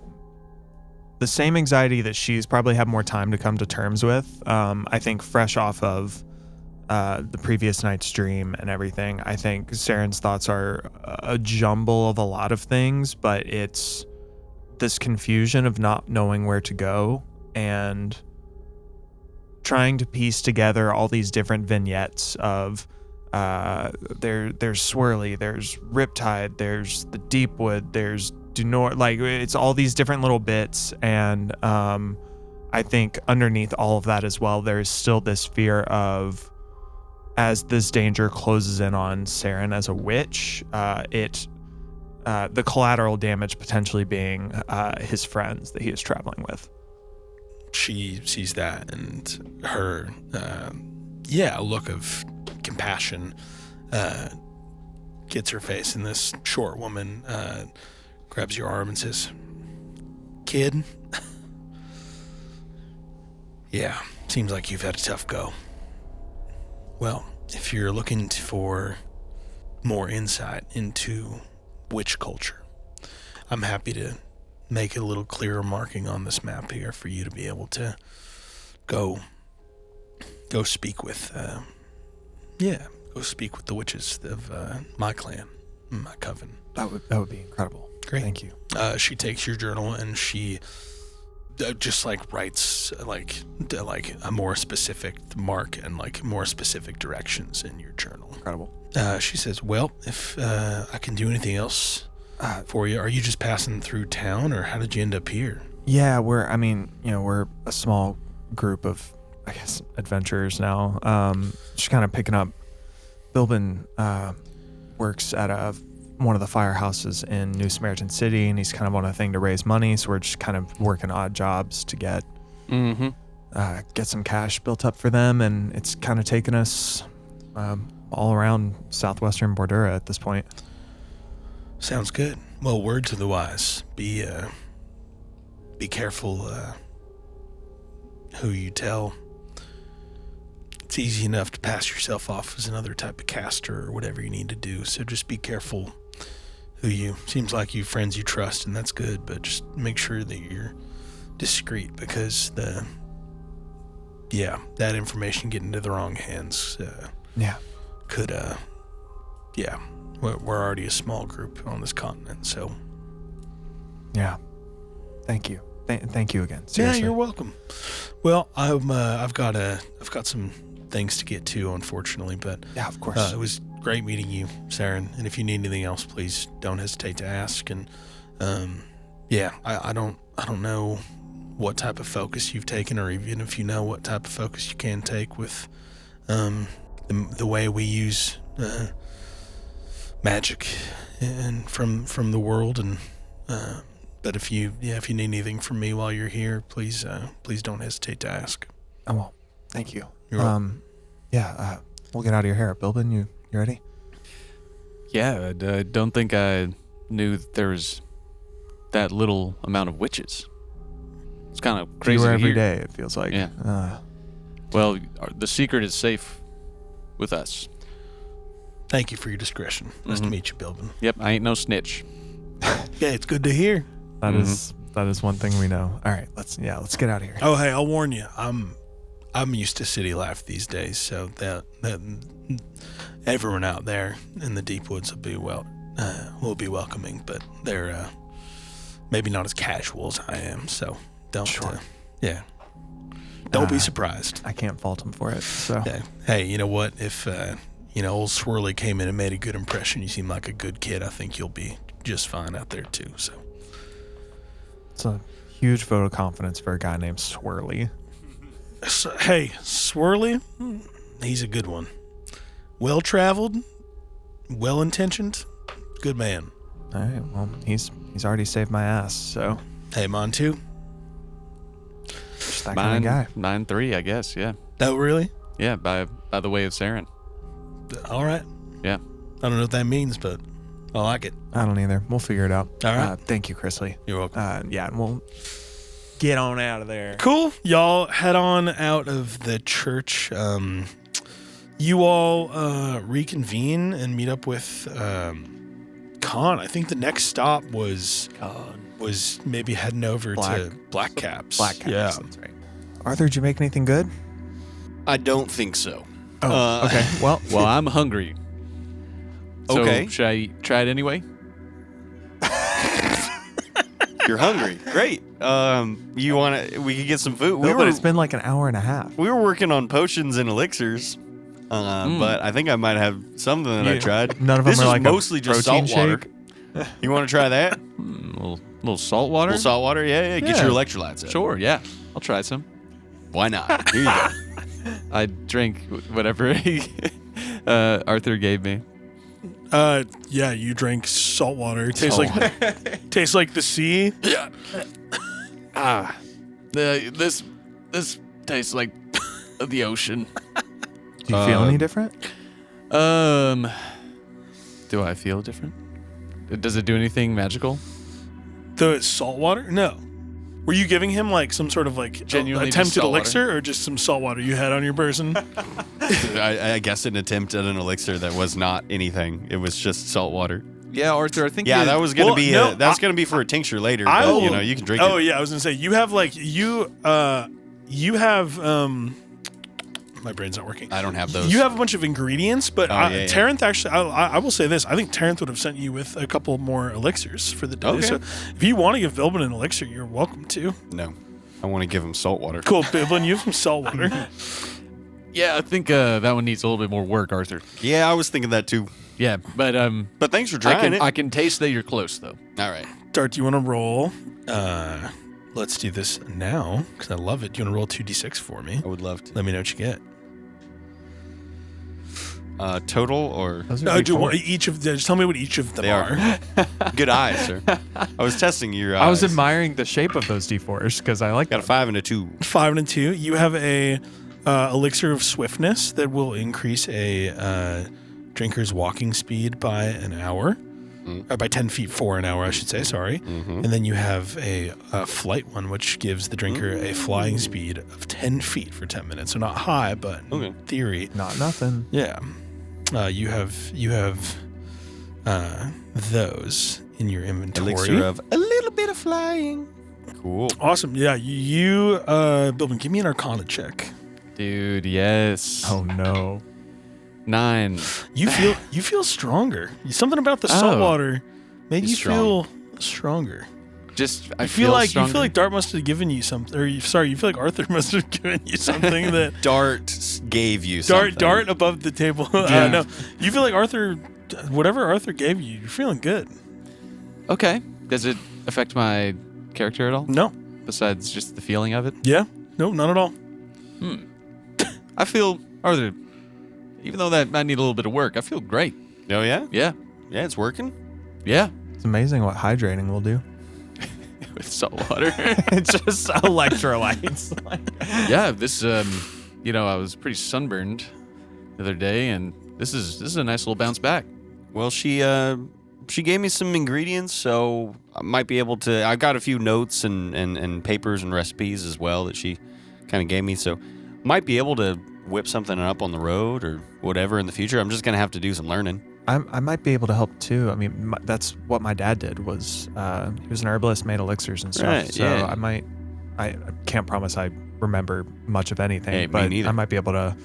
anxiety that she's probably had more time to come to terms with. I think fresh off of the previous night's dream and everything, I think Seren's thoughts are a jumble of a lot of things, but it's this confusion of not knowing where to go and trying to piece together all these different vignettes of there's Swirly, there's Riptide, there's the Deepwood, there's Dunor, like it's all these different little bits, and I think underneath all of that as well, there's still this fear of, as this danger closes in on Seren as a witch, the collateral damage potentially being his friends that he is traveling with. She sees that, and her a look of compassion gets her face, and this short woman grabs your arm and says, "Kid, yeah, seems like you've had a tough go. Well, if you're looking for more insight into witch culture, I'm happy to make a little clearer marking on this map here for you to be able to go speak with the witches of my clan, my coven." That would be incredible. Great. Thank you. She takes your journal and she just like writes like a more specific mark and like more specific directions in your journal. Incredible. She says, "Well, if I can do anything else for you, are you just passing through town, or how did you end up here?" Yeah, we're a small group of, I guess, adventurers now. Just kind of picking up. Billben works at one of the firehouses in New Samaritan City, and he's kind of on a thing to raise money, so we're just kind of working odd jobs to get some cash built up for them, and it's kind of taken us all around southwestern Bordura at this point. Sounds good. Well, word to the wise: be careful who you tell. It's easy enough to pass yourself off as another type of caster or whatever you need to do, so just be careful who you... Seems like you friends you trust, and that's good, but just make sure that you're discreet, because that information getting into the wrong hands could we're already a small group on this continent, so yeah. Thank you. Thank you again. Yeah, Seriously. you're welcome. Well, I've got some things to get to, unfortunately, but Yeah, of course. it was great meeting you, Seren. And if you need anything else, please don't hesitate to ask. And I don't know what type of focus you've taken, or even if you know what type of focus you can take with the way we use magic and from the world. And but if you need anything from me while you're here, please don't hesitate to ask. Oh, well, thank you. You're welcome. We'll get out of your hair. Billben, you ready? Yeah, I don't think I knew that there was that little amount of witches. It's kind of crazy Fewer to every hear. day, it feels like. Yeah. Well, the secret is safe with us. Thank you for your discretion. Nice to meet you, Billben. Yep, I ain't no snitch. Yeah, it's good to hear. That is one thing we know. All right, let's get out of here. Oh, hey, I'll warn you. I'm used to city life these days, so that everyone out there in the deep woods will be welcoming, but they're maybe not as casual as I am. So don't don't be surprised. I can't fault him for it. So Yeah. Hey, you know what? If old Swirly came in and made a good impression, you seem like a good kid. I think you'll be just fine out there too. So it's a huge vote of confidence for a guy named Swirly. Hey, Swirly, he's a good one. Well-traveled, well-intentioned, good man. All right, well, he's already saved my ass, so Hey, Montu. just that kind of guy. 9-3, I guess. Yeah. Oh, really? Yeah. By the way of Seren. All right. Yeah. I don't know what that means, but I like it. I don't either. We'll figure it out. All right. Thank you, Chrisley. You're welcome. And we'll get on out of there. Cool. Y'all head on out of the church. You all reconvene and meet up with Khan. I think the next stop was maybe heading over to Black Caps. Black Caps. Yeah. That's right. Arthur, did you make anything good? I don't think so. Oh, okay. Well, Well, I'm hungry. So Okay. should I try it anyway? You're hungry. Great. You want to? We could get some food. but it's been like an hour and a half. We were working on potions and elixirs, but I think I might have something that I tried. None of them This are is like a mostly just protein salt water. shake? You want to try that? A little salt water? little salt water? Yeah. Get Yeah. your electrolytes up. Sure, yeah. I'll try some. Why not? Here you go. I drink whatever Arthur gave me. Yeah, you drank salt water. It tastes like the sea. Yeah. This tastes like the ocean. Do you feel any different? Do I feel different? Does it do anything magical? The salt water? No. Were you giving him like some sort of like Genuinely just attempted salt elixir, or just some salt water you had on your person? I guess an attempt at an elixir that was not anything. It was just salt water. Yeah, Arthur, I think Yeah, that was gonna be no, gonna be for a tincture later. I But will- you can drink Oh it. yeah, I was gonna say you have like you have my brain's not working. I don't have those. You have a bunch of ingredients, but yeah. Terrence actually, I will say this. I think Terrence would have sent you with a couple more elixirs for the day. Okay. So if you want to give Billben an elixir, you're welcome to. No, I want to give him salt water. Cool, Billben, you have some salt water. Yeah, I think that one needs a little bit more work, Arthur. Yeah, I was thinking that too. Yeah, but But thanks for trying it. I can taste that you're close though. All right. Dart, do you want to roll? Let's do this now because I love it. Do you want to roll 2d6 for me? I would love to. Let me know what you get. Total or Those are No, do D4. each of just tell me what each of them They are. Good eyes, sir. I was testing your eyes. I was admiring the shape of those D4s because I like Got a them. 5 and a 2. 5 and a 2. You have a elixir of swiftness that will increase a drinker's walking speed by an hour, or by 10 feet for an hour, I should say. Sorry. And then you have a flight one, which gives the drinker a flying speed of 10 feet for 10 minutes. So not high, but in theory, Not nothing. yeah. You have those in your inventory. Elixir of a little bit of flying. Cool. Awesome. Yeah, you Billben, give me an Arcana check. Dude, yes. Oh no. 9. You feel stronger. Something about the salt Oh. water made He's you strong. feel stronger. I feel like stronger. you feel like Dart must have given you something, or you feel like Arthur must have given you something that Dart gave you something. Dart above the table. No, you feel like Arthur, whatever Arthur gave you, you're feeling good. Okay. Does it affect my character at all? No. Besides just the feeling of it? Yeah. No, not at all. I feel, Arthur, even though that might need a little bit of work, I feel great. Oh, yeah? Yeah. Yeah, it's working. Yeah. It's amazing what hydrating will do. With salt water. It's just electrolytes. Yeah, this, I was pretty sunburned the other day, and this is a nice little bounce back. Well, she gave me some ingredients, so I might be able to. I've got a few notes and papers and recipes as well that she kind of gave me, so might be able to whip something up on the road or whatever in the future. I'm just gonna have to do some learning. I might be able to help too. I mean, that's what my dad did. Was he was an herbalist, made elixirs and stuff. Right, so yeah. I can't promise I remember much of anything, Hey, me but neither. I might be able to.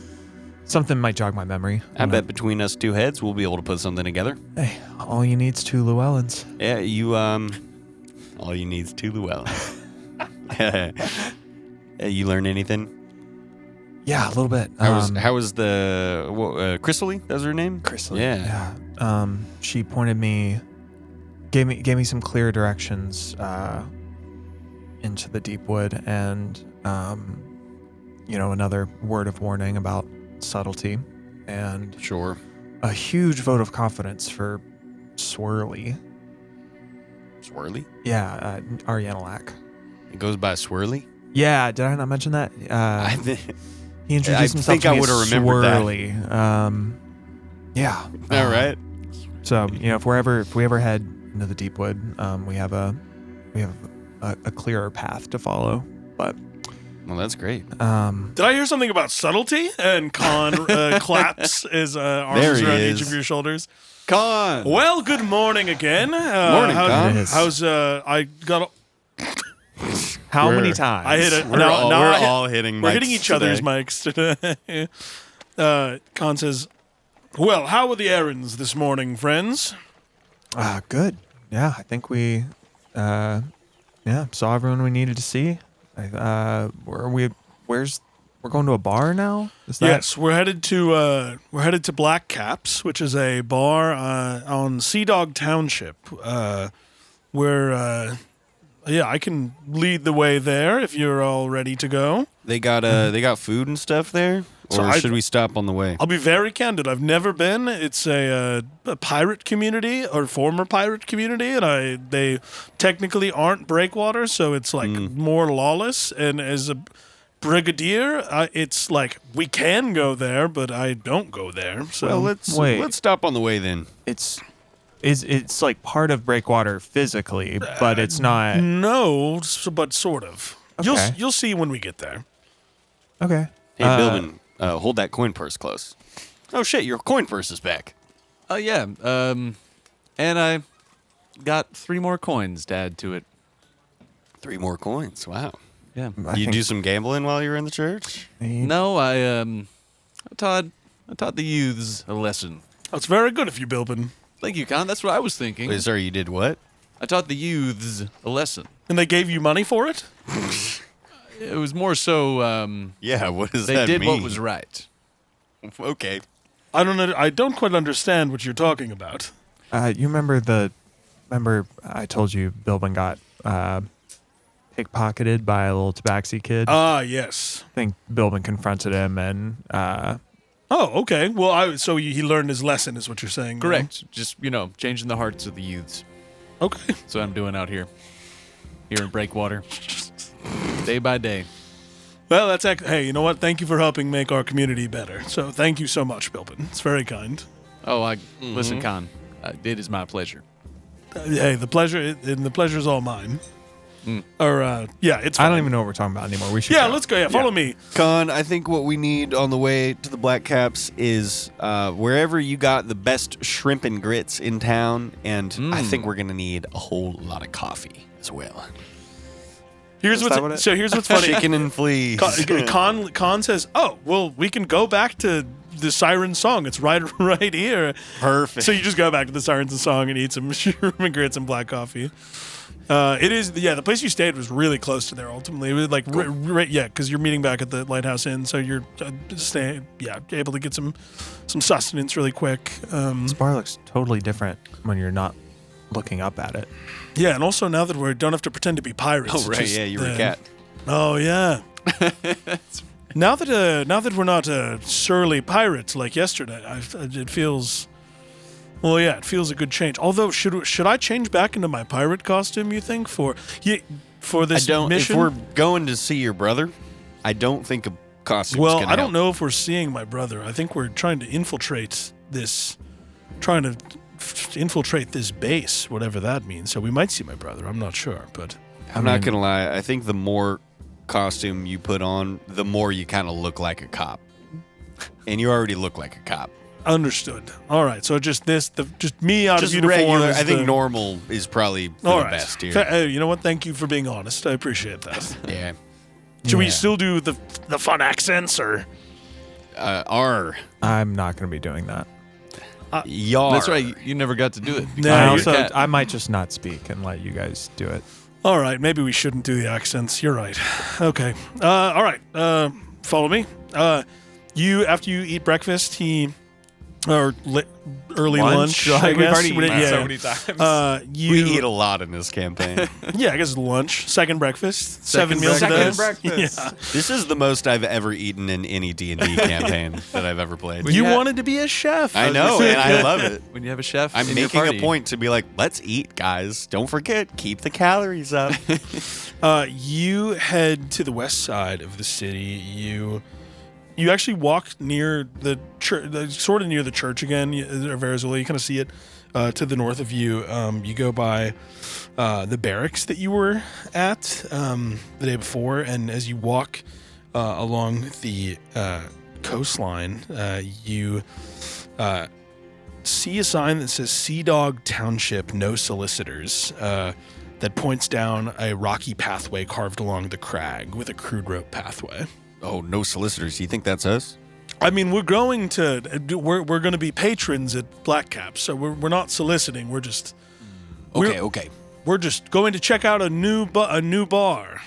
Something might jog my memory. I bet between us two heads, we'll be able to put something together. Hey, all you need's 2 Llewellyns. Yeah, all you need is 2 Llewellyns. You learn anything? Yeah, a little bit. How was the Crystalie? That was her name. Crystalie? Yeah. She pointed me, gave me some clear directions into the deep wood, and another word of warning about subtlety, and Sure. a huge vote of confidence for Swirly. Swirly? Yeah, our Yenilak. It goes by Swirly. Yeah, did I not mention that? He introduced I himself think to I me would've as remembered that. Swirly. Yeah. All right. So if we ever head into the deep wood, we have a clearer path to follow. But Well, that's great. Did I hear something about subtlety? And Con claps his arms There he around is. each of your shoulders. Con. Well, good morning again. Morning, Con. It is. How's I got? how We're- many times? I hit it. We're No, all, no, we're I hit- all hitting. We're mics hitting each today. other's mics today. Con says, "Well, how were the errands this morning, friends?" Good. Yeah, I think we saw everyone we needed to see. We're going to a bar now? Is that Yes, we're headed to Black Caps, which is a bar on Sea Dog Township. Where I can lead the way there if you're all ready to go. They got food and stuff there, So or I- should we stop on the way? I'll be very candid. I've never been. It's a pirate community or former pirate community, and they technically aren't breakwater, so it's like more lawless. And as a brigadier, it's like we can go there, but I don't go there. So Well, Wait. let's stop on the way then. it's like part of breakwater physically, but it's not. no, but sort of. Okay. You'll see when we get there. Okay. Hey, Billben, hold that coin purse close. Oh shit, your coin purse is back. Oh, yeah. And I got 3 more coins to add to it. 3 more coins. Wow. Yeah. I You think do some gambling while you were in the church? No, I taught the youths a lesson. That's very good of you, Billben. Thank you, Con. That's what I was thinking. Wait, sorry, you did what? I taught the youths a lesson. And they gave you money for it? It was more so Yeah, what does they that did mean? what was right. Okay. I don't know. I don't quite understand what you're talking about. you remember I told you Billben got pickpocketed by a little tabaxi kid. Ah, yes. I think Billben confronted him, and Oh, okay. Well, so he learned his lesson, is what you're saying. then? Correct. Just, changing the hearts of the youths. Okay. That's what I'm doing out here. Here in Breakwater. Day by day. Well, hey, you know what? Thank you for helping make our community better. So thank you so much, Billben. It's very kind. Oh, listen, Con. It is my pleasure. Hey, the pleasure's all mine. Or it's fine. I don't even know what we're talking about anymore. We should. Yeah, go. let's go. Yeah, follow me. Con, I think what we need on the way to the Black Caps is wherever you got the best shrimp and grits in town, and I think we're gonna need a whole lot of coffee as well. Here's that what here's what's funny. Chicken and fleas. Con says, "Oh, well, we can go back to the Siren song. It's right here." Perfect. So you just go back to the Siren song and eat some shrimp and grits and black coffee. It is, the place you stayed was really close to there ultimately. It was like, because you're meeting back at the Lighthouse Inn, so you're able to get some sustenance really quick. This bar looks totally different when you're not looking up at it. Yeah, and also now that we don't have to pretend to be pirates. Oh, right, you were a cat. Oh, yeah. Now that we're not surly pirates like yesterday, it feels... Well, yeah, it feels a good change. Although, should I change back into my pirate costume, you think, for this mission? If we're going to see your brother, I don't think a costume's Well, gonna I don't help. know if we're seeing my brother. I think we're trying to infiltrate this base, whatever that means. So we might see my brother. I'm not sure, but... I'm not going to lie. I think the more costume you put on, the more you kind of look like a cop. And you already look like a cop. Understood. All right. So just me out Just of uniform. regular. is I think the- normal is probably the All right. best here. You know what? Thank you for being honest. I appreciate that. Yeah. Should we still do the fun accents or? I'm not going to be doing that. Yar. That's right. You never got to do it. No, I might just not speak and let you guys do it. All right. Maybe we shouldn't do the accents. You're right. Okay. All right. Follow me. After you eat breakfast, early lunch. I We've guess. already eaten so many times. We eat a lot in this campaign. Yeah, I guess lunch, second breakfast, 7 meals a day. Second breakfast. Yeah. This is the most I've ever eaten in any D&D campaign that I've ever played. You wanted to be a chef. I know, and I love it. When you have a chef, I'm in your making a party. point to be like, let's eat, guys. Don't forget, keep the calories up. You head to the west side of the city. You actually walk near the church, sort of near the church again, of Venezuela. You kind of see it to the north of you. You go by the barracks that you were at the day before, and as you walk along the coastline, you see a sign that says Sea Dog Township, no solicitors, that points down a rocky pathway carved along the crag with a crude rope pathway. Oh, no solicitors. Do you think that's us? I mean, we're going to be patrons at Black Cap, so we're not soliciting. We're just Okay. we're just going to check out a new bar.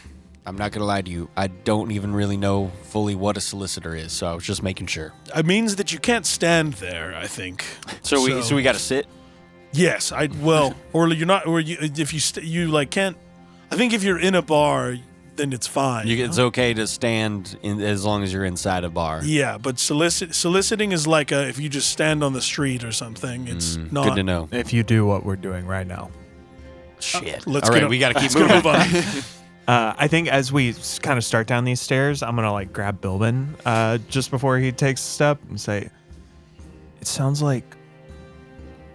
I'm not going to lie to you. I don't even really know fully what a solicitor is, so I was just making sure. It means that you can't stand there, I think. So we got to sit? Yes, or you're not, or you, if you like can't. I think if you're in a bar, then it's fine. It's okay to stand as long as you're inside a bar. Yeah, but soliciting is like if you just stand on the street or something. It's not Good to know. If you do what we're doing right now. Shit. Let's All get right, on- we got to keep let's moving. move on. I think as we kind of start down these stairs, I'm going to grab Billben just before he takes a step and say, it sounds like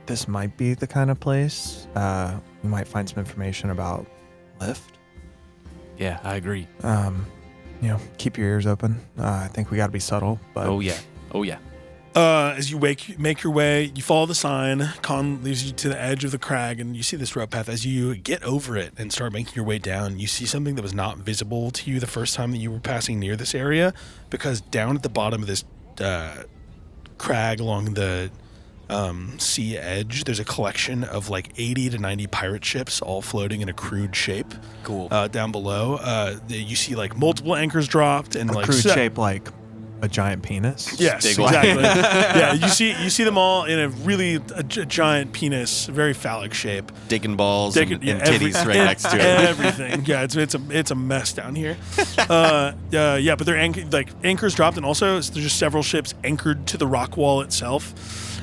this might be the kind of place. We might find some information about Lift. Yeah, I agree. Keep your ears open. I think we got to be subtle. But Oh yeah. As you make your way, you follow the sign. Con leads you to the edge of the crag, and you see this rope path. As you get over it and start making your way down, you see something that was not visible to you the first time that you were passing near this area, because down at the bottom of this crag along the sea edge, there's a collection of 80 to 90 pirate ships all floating in a crude shape. Cool. Down below, you see multiple anchors dropped and crude shape like a giant penis. Yes, exactly. Yeah, you see them all in a really giant penis, very phallic shape. Digging balls and titties right next to it. Everything. Yeah, it's a mess down here. But they're anchors dropped, and also there's just several ships anchored to the rock wall itself.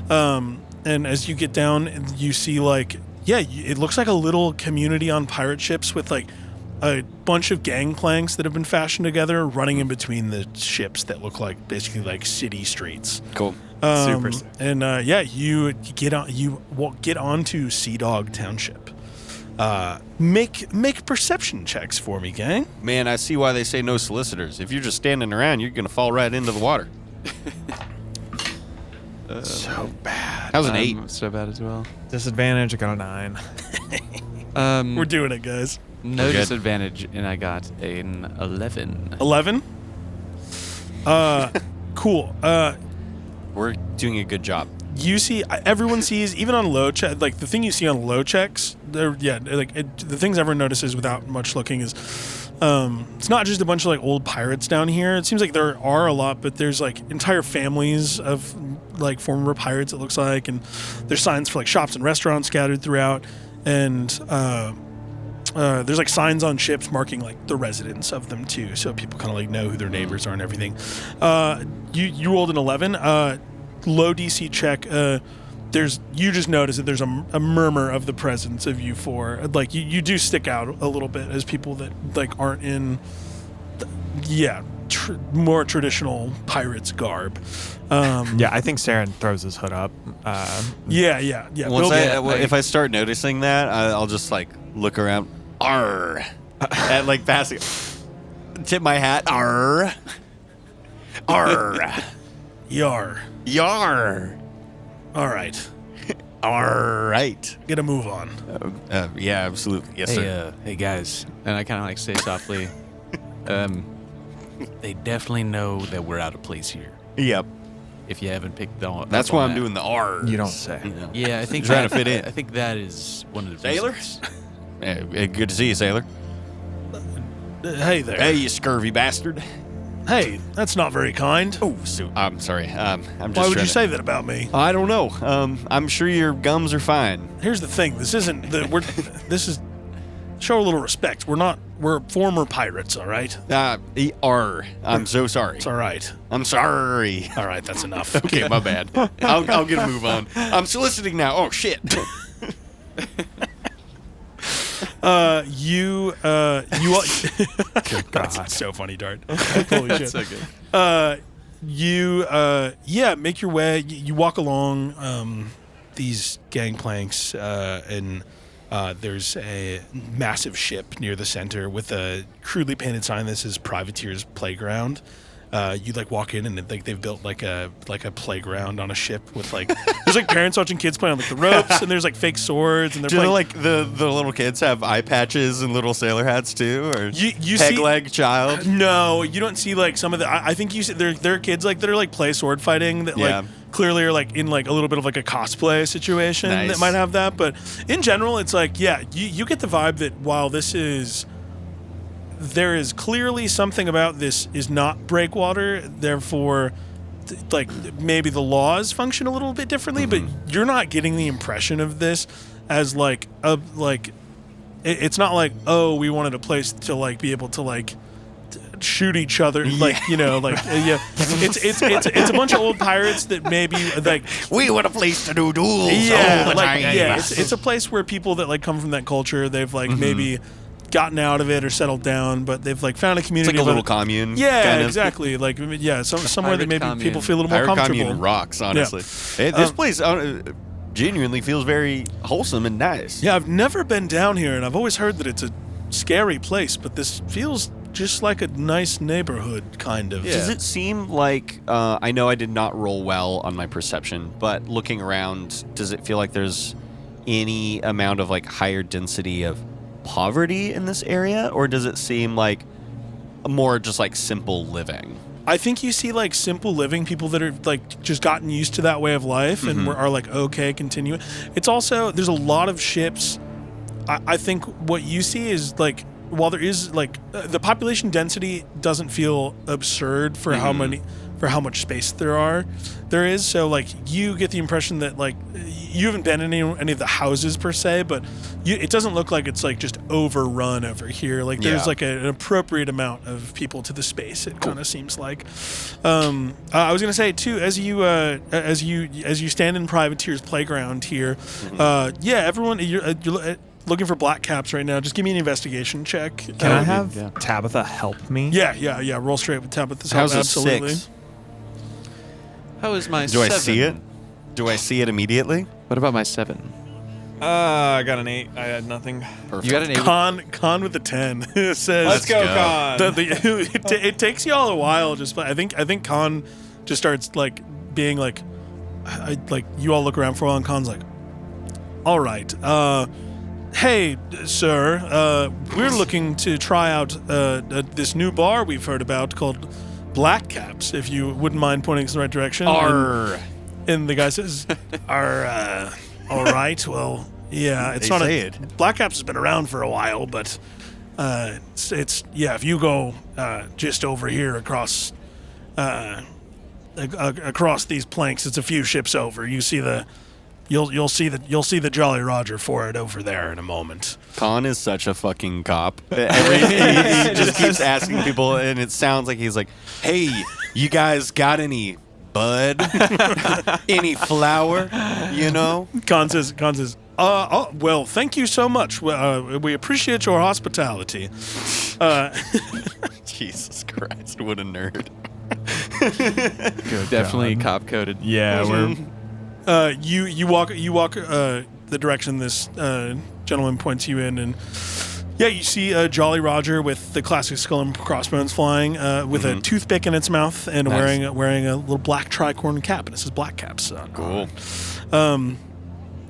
And as you get down, you see it looks like a little community on pirate ships with a bunch of gangplanks that have been fashioned together running in between the ships that look basically city streets. Cool. Super sick. And you get onto Sea Dog Township. Make perception checks for me, gang. Man, I see why they say no solicitors. If you're just standing around, you're going to fall right into the water. So bad. How's an 8? So bad as well. Disadvantage, I got a 9. We're doing it, guys. No We're good. disadvantage, and I got an 11. 11. Cool. We're doing a good job. You see, everyone sees, even on low check, like the thing you see on low checks, the things everyone notices without much looking is, it's not just a bunch of like old pirates down here. It seems like there are a lot, but there's like entire families of like former pirates, it looks like, and there's signs for like shops and restaurants scattered throughout, and there's like signs on ships marking like the residents of them too, so people kind of like know who their neighbors are and everything. You rolled an 11. Low DC check. You just notice that there's a murmur of the presence of you four. Like you do stick out a little bit as people that like aren't in, more traditional pirates garb. I think Seren throws his hood up. Yeah. If I start noticing that, I'll just like look around. Arr, and like passing, tip my hat. Arr, arr. Yar. All right. All right. Get a move on. Yeah, absolutely. Yes, sir. Hey guys, and I kind of like say softly, they definitely know that we're out of place here. Yep. If you haven't picked the, that's why I'm doing the R. You don't say. You know. Yeah, I think trying to fit in. I think that is one of the Sailors. Good to see you, sailor. Hey there. Hey, you scurvy bastard. Hey, that's not very kind. Oh, I'm sorry. I'm just. Why would you say that about me? I don't know. I'm sure your gums are fine. Here's the thing. This isn't. This is. Show a little respect. We're former pirates. All right. I'm so sorry. It's all right. I'm sorry. All right. That's enough. Okay, my bad. I'll get a move on. I'm soliciting now. Oh shit. You That's so funny, Dart. Holy shit. so good. Make your way. You walk along these gangplanks, and there's a massive ship near the center with a crudely painted sign that says Privateer's Playground. You like walk in and like they've built like a playground on a ship with like there's like parents watching kids play on like the ropes, and there's like fake swords, and they're playing. Like the little kids have eye patches and little sailor hats too, or you peg see, leg child? No, you don't see like some of the. I think you see there are kids like that are like play sword fighting that like clearly are like in like a little bit of like a cosplay situation that might have that, but in general it's like you get the vibe that while there is clearly something about this is not breakwater, therefore like maybe the laws function a little bit differently, but you're not getting the impression of this as like it's not like, oh, we wanted a place to like be able to like shoot each other, like it's a bunch of old pirates that maybe like we want a place to do duels all the time. It's a place where people that like come from that culture, they've like maybe gotten out of it or settled down, but they've like found a community. It's like a little commune. Yeah, kind of. Exactly. Like somewhere that maybe commune. People feel a little more comfortable. Commune rocks, honestly. Yeah. This place genuinely feels very wholesome and nice. Yeah, I've never been down here, and I've always heard that it's a scary place, but this feels just like a nice neighborhood, kind of. Yeah. Does it seem like, I know I did not roll well on my perception, but looking around, does it feel like there's any amount of like higher density of poverty in this area, or does it seem like more just like simple living? I think you see like simple living, people that are like just gotten used to that way of life and are like, okay, continue. It's also, there's a lot of ships. I think what you see is like, while there is like the population density doesn't feel absurd for how much space there is. So like you get the impression that like you haven't been in any of the houses per se, but it doesn't look like it's like just overrun over here. Like there's like an appropriate amount of people to the space. It kind of seems like. I was gonna say too, as you stand in Privateer's Playground here, everyone you're looking for black caps right now. Just give me an investigation check. Can I have Tabitha help me? Yeah. Roll straight with Tabitha's help. How's a Absolutely. 6? How is my Do 7? I see it? Do I see it immediately? What about my 7? I got an 8. I had nothing. Perfect. You got an 8? Con with the 10 says. Let's go, Con. It takes you all a while. Just I think Con just starts like being like you all look around for a while, and Con's like, all right, hey sir, we're looking to try out this new bar we've heard about called Black Caps, if you wouldn't mind pointing us in the right direction. Arr. And the guy says, all right, well, yeah, it's not Black Caps has been around for a while, but it's if you go just over here across these planks, it's a few ships over. You see you'll see the Jolly Roger for it over there in a moment. Khan is such a fucking cop. He just keeps asking people, and it sounds like he's like, "Hey, you guys got any bud? Any flour? You know?" Khan says, well, thank you so much. We appreciate your hospitality. Jesus Christ, what a nerd. Definitely cop coded. Yeah, we're You walk the direction this gentleman points you in, and you see Jolly Roger with the classic skull and crossbones flying, with a toothpick in its mouth and Nice. wearing a little black tricorn cap, and it says Black Caps. Cool.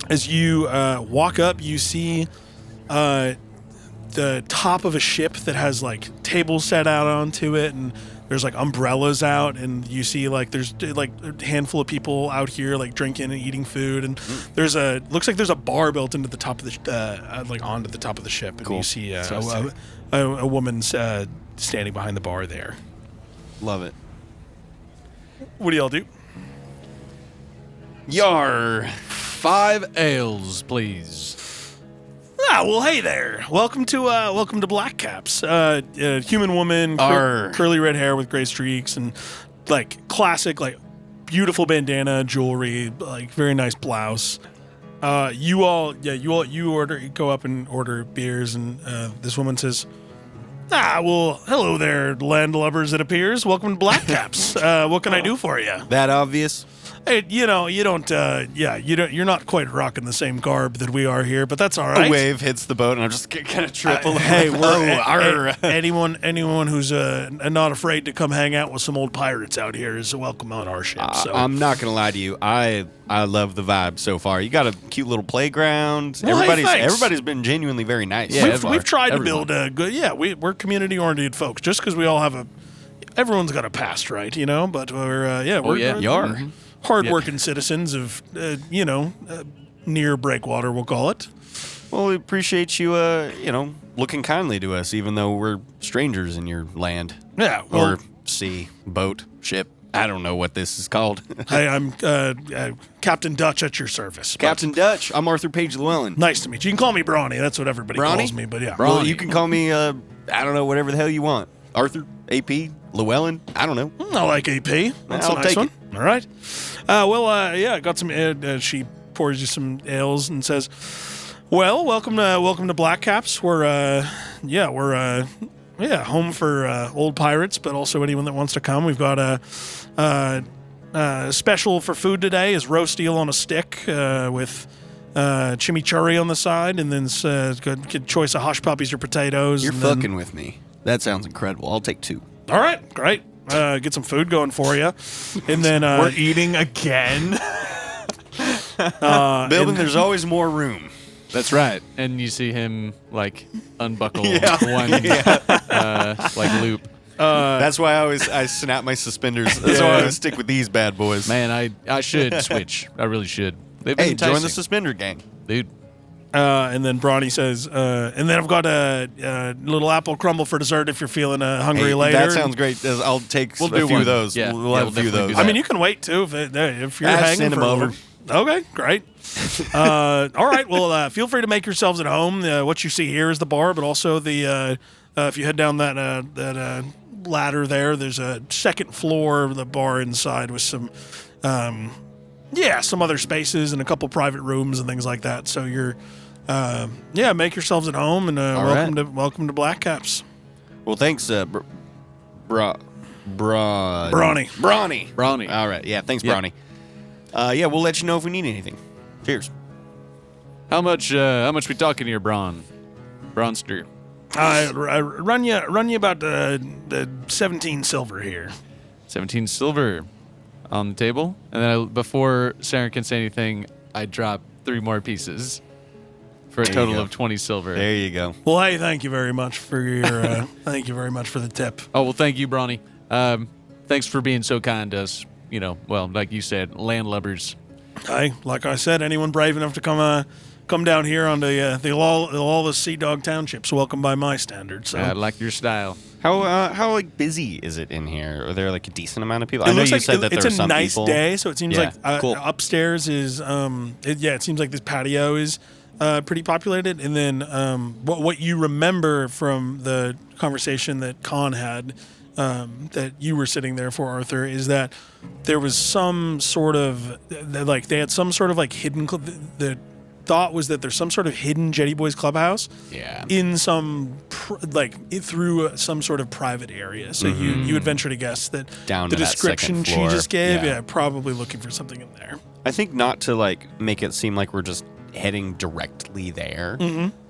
As you walk up, you see the top of a ship that has like tables set out onto it, and there's like umbrellas out, and you see like there's like a handful of people out here like drinking and eating food, and looks like there's a bar built into the top of the like onto the top of the ship, and Cool. you see a woman standing behind the bar there. Love it. What do y'all do? Yar. 5 ales, please. Well, hey there. Welcome to Black Caps. Human woman, Arr. curly red hair with gray streaks, and like classic, like beautiful bandana, jewelry, like very nice blouse. You go up and order beers, and this woman says, well, hello there, landlubbers. It appears. Welcome to Black Caps. What can I do for you? That obvious? Hey, you're not quite rocking the same garb that we are here, but that's all right. A wave hits the boat, and I'm just kind of triple. Hey, arr. anyone who's not afraid to come hang out with some old pirates out here is welcome on our ship. So I'm not gonna lie to you. I love the vibe so far. You got a cute little playground. Well, hey, thanks. Everybody's been genuinely very nice. Yeah, we've tried everyone. to build a good. Yeah, we're community oriented folks. Just because we all have everyone's got a past, right? You know, but we're Yar. hardworking citizens of near breakwater, we'll call it. Well, we appreciate you, looking kindly to us, even though we're strangers in your land. Yeah, well, Or sea, boat, ship. I don't know what this is called. hey, I'm Captain Dutch at your service. Captain Dutch. I'm Arthur Page Llewellyn. Nice to meet you. You can call me Brawny. That's what everybody Brawny? calls me. But yeah, Well, you can call me, I don't know, whatever the hell you want. Arthur, AP, Llewellyn. I don't know. I like AP. That's I'll a nice take one. it. All right. I got some. She pours you some ales and says, "Well, welcome to Black Caps. We're home for old pirates, but also anyone that wants to come. We've got a special for food today is roast eel on a stick with chimichurri on the side, and then good choice of hush puppies or potatoes. You're and then- fucking with me. That sounds incredible. I'll take 2. All right, great. Get some food going for you, and then we're eating again. Billben, there's always more room. That's right. And you see him like unbuckle Yeah. one like loop. That's why I snap my suspenders. That's why I always stick with these bad boys. Man, I should switch. I really should. They've been Hey, join the enticing. suspender gang. Dude. And then Brawny says, and then I've got a little apple crumble for dessert if you're feeling hungry Hey, later. that sounds great. I'll take We'll a do few one. of those. Yeah. We'll Yeah, have we'll a few of definitely those. do I mean, you can wait too if you're hanging send for 'em a little- over. Okay, great. All right. Well, feel free to make yourselves at home. What you see here is the bar, but also the if you head down that ladder there, there's a second floor of the bar inside with some some other spaces and a couple private rooms and things like that. So you're make yourselves at home, and welcome to Black Caps. Well, thanks, Brawny. Brawny. All right. Yeah, thanks, Yeah. Brawny. We'll let you know if we need anything. Cheers. How much we talking here, Bronster? I run you about the 17 silver here. 17 silver on the table. And then before Seren can say anything, I drop 3 more pieces for a There you total go. of 20 silver. There you go. Well, hey, thank you very much for your thank you very much for the tip. Oh, well, thank you, Brawny. thanks for being so kind to us. You know, well, like you said, landlubbers. Hey, like I said, anyone brave enough to come down here on the lawless Sea Dog Townships, welcome by my standards. So. I like your style. How like busy is it in here? Are there like a decent amount of people? It I know looks you like said that there it's are a some nice people. day, so it seems Yeah, like cool. upstairs is it seems like this patio is pretty populated, and then what you remember from the conversation that Khan had that you were sitting there for, Arthur, is that there was some sort of like they had some sort of like hidden the thought was that there's some sort of hidden Jetty Boys clubhouse in some through some sort of private area. So you would venture to guess that Down the to that description second she floor. just gave, Yeah. probably looking for something in there. I think not to like make it seem like we're just heading directly there.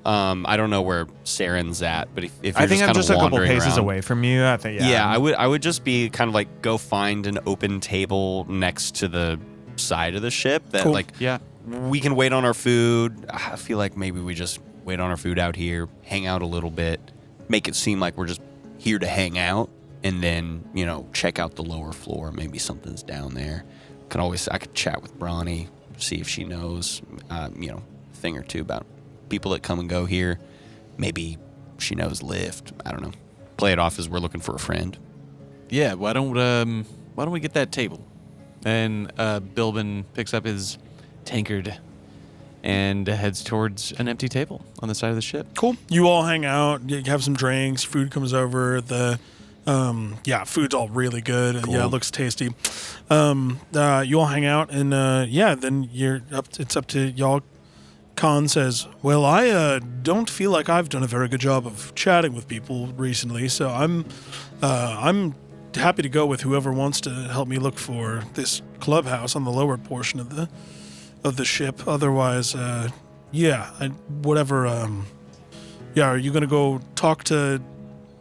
I don't know where Seren's at, but if you're I think I'm kind just of a couple wandering paces around, away from you. I think, Yeah, I would just be kind of like go find an open table next to the side of the ship that Cool. like Yeah. we can wait on our food. I feel like maybe we just wait on our food out here, hang out a little bit, make it seem like we're just here to hang out, and then, you know, check out the lower floor. Maybe something's down there. I could chat with Bronny, see if she knows, you know, a thing or two about people that come and go here. Maybe she knows Lyft. I don't know. Play it off as we're looking for a friend. Yeah, why don't we get that table? And Billben picks up his tankard and heads towards an empty table on the side of the ship. Cool. You all hang out. You have some drinks. Food comes over. Food's all really good. Cool. Yeah, it looks tasty. You all hang out, and then it's up to y'all. Khan says, "Well, I don't feel like I've done a very good job of chatting with people recently, so I'm happy to go with whoever wants to help me look for this clubhouse on the lower portion of the ship. Otherwise, whatever. Are you gonna go talk to